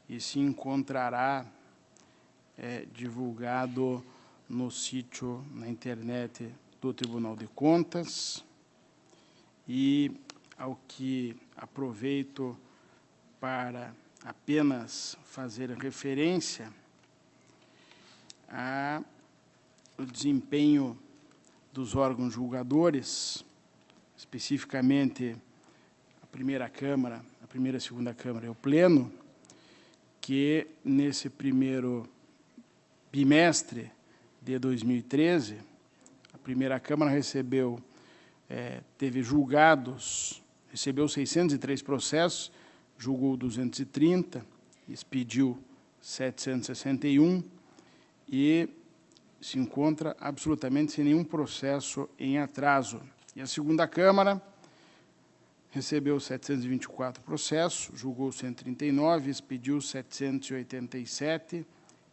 e se encontrará divulgado no sítio, na internet do Tribunal de Contas, e ao que aproveito para apenas fazer referência ao desempenho dos órgãos julgadores, especificamente a primeira Câmara, a primeira e a segunda Câmara e o Pleno, que nesse primeiro bimestre de 2013, a primeira Câmara recebeu 603 processos, julgou 230, expediu 761 e se encontra absolutamente sem nenhum processo em atraso. E a segunda Câmara recebeu 724 processos, julgou 139, expediu 787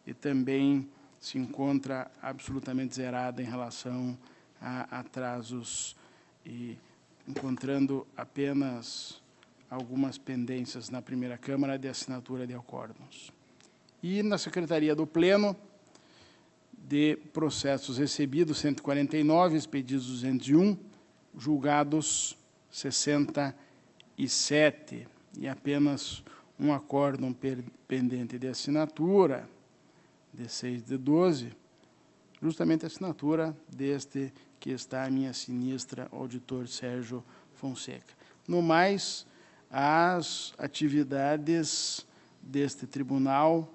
e também se encontra absolutamente zerada em relação a atrasos e encontrando apenas algumas pendências na primeira Câmara de assinatura de acórdãos. E na Secretaria do Pleno, de processos recebidos, 149, expedidos 201, julgados 67, e apenas um acórdão pendente de assinatura, de 6 de 12, justamente a assinatura deste que está à minha sinistra, auditor Sérgio Fonseca. No mais, as atividades deste tribunal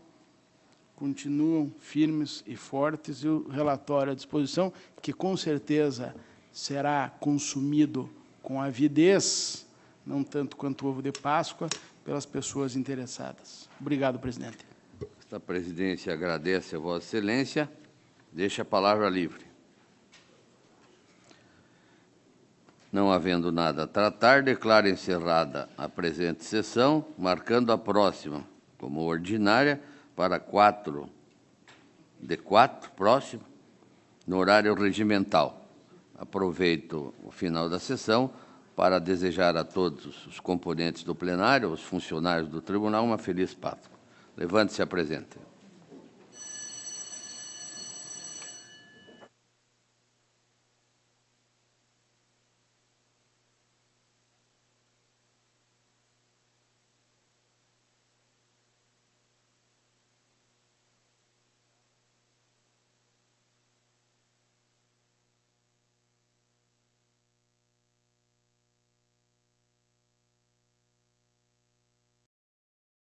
continuam firmes e fortes, e o relatório à disposição, que com certeza será consumido com avidez, não tanto quanto o ovo de Páscoa, pelas pessoas interessadas. Obrigado, presidente. Esta presidência agradece a Vossa Excelência. Deixa a palavra livre. Não havendo nada a tratar, declaro encerrada a presente sessão, marcando a próxima como ordinária para 4 próximo, no horário regimental. Aproveito o final da sessão para desejar a todos os componentes do plenário, os funcionários do tribunal, uma feliz Páscoa. Levante-se e apresente.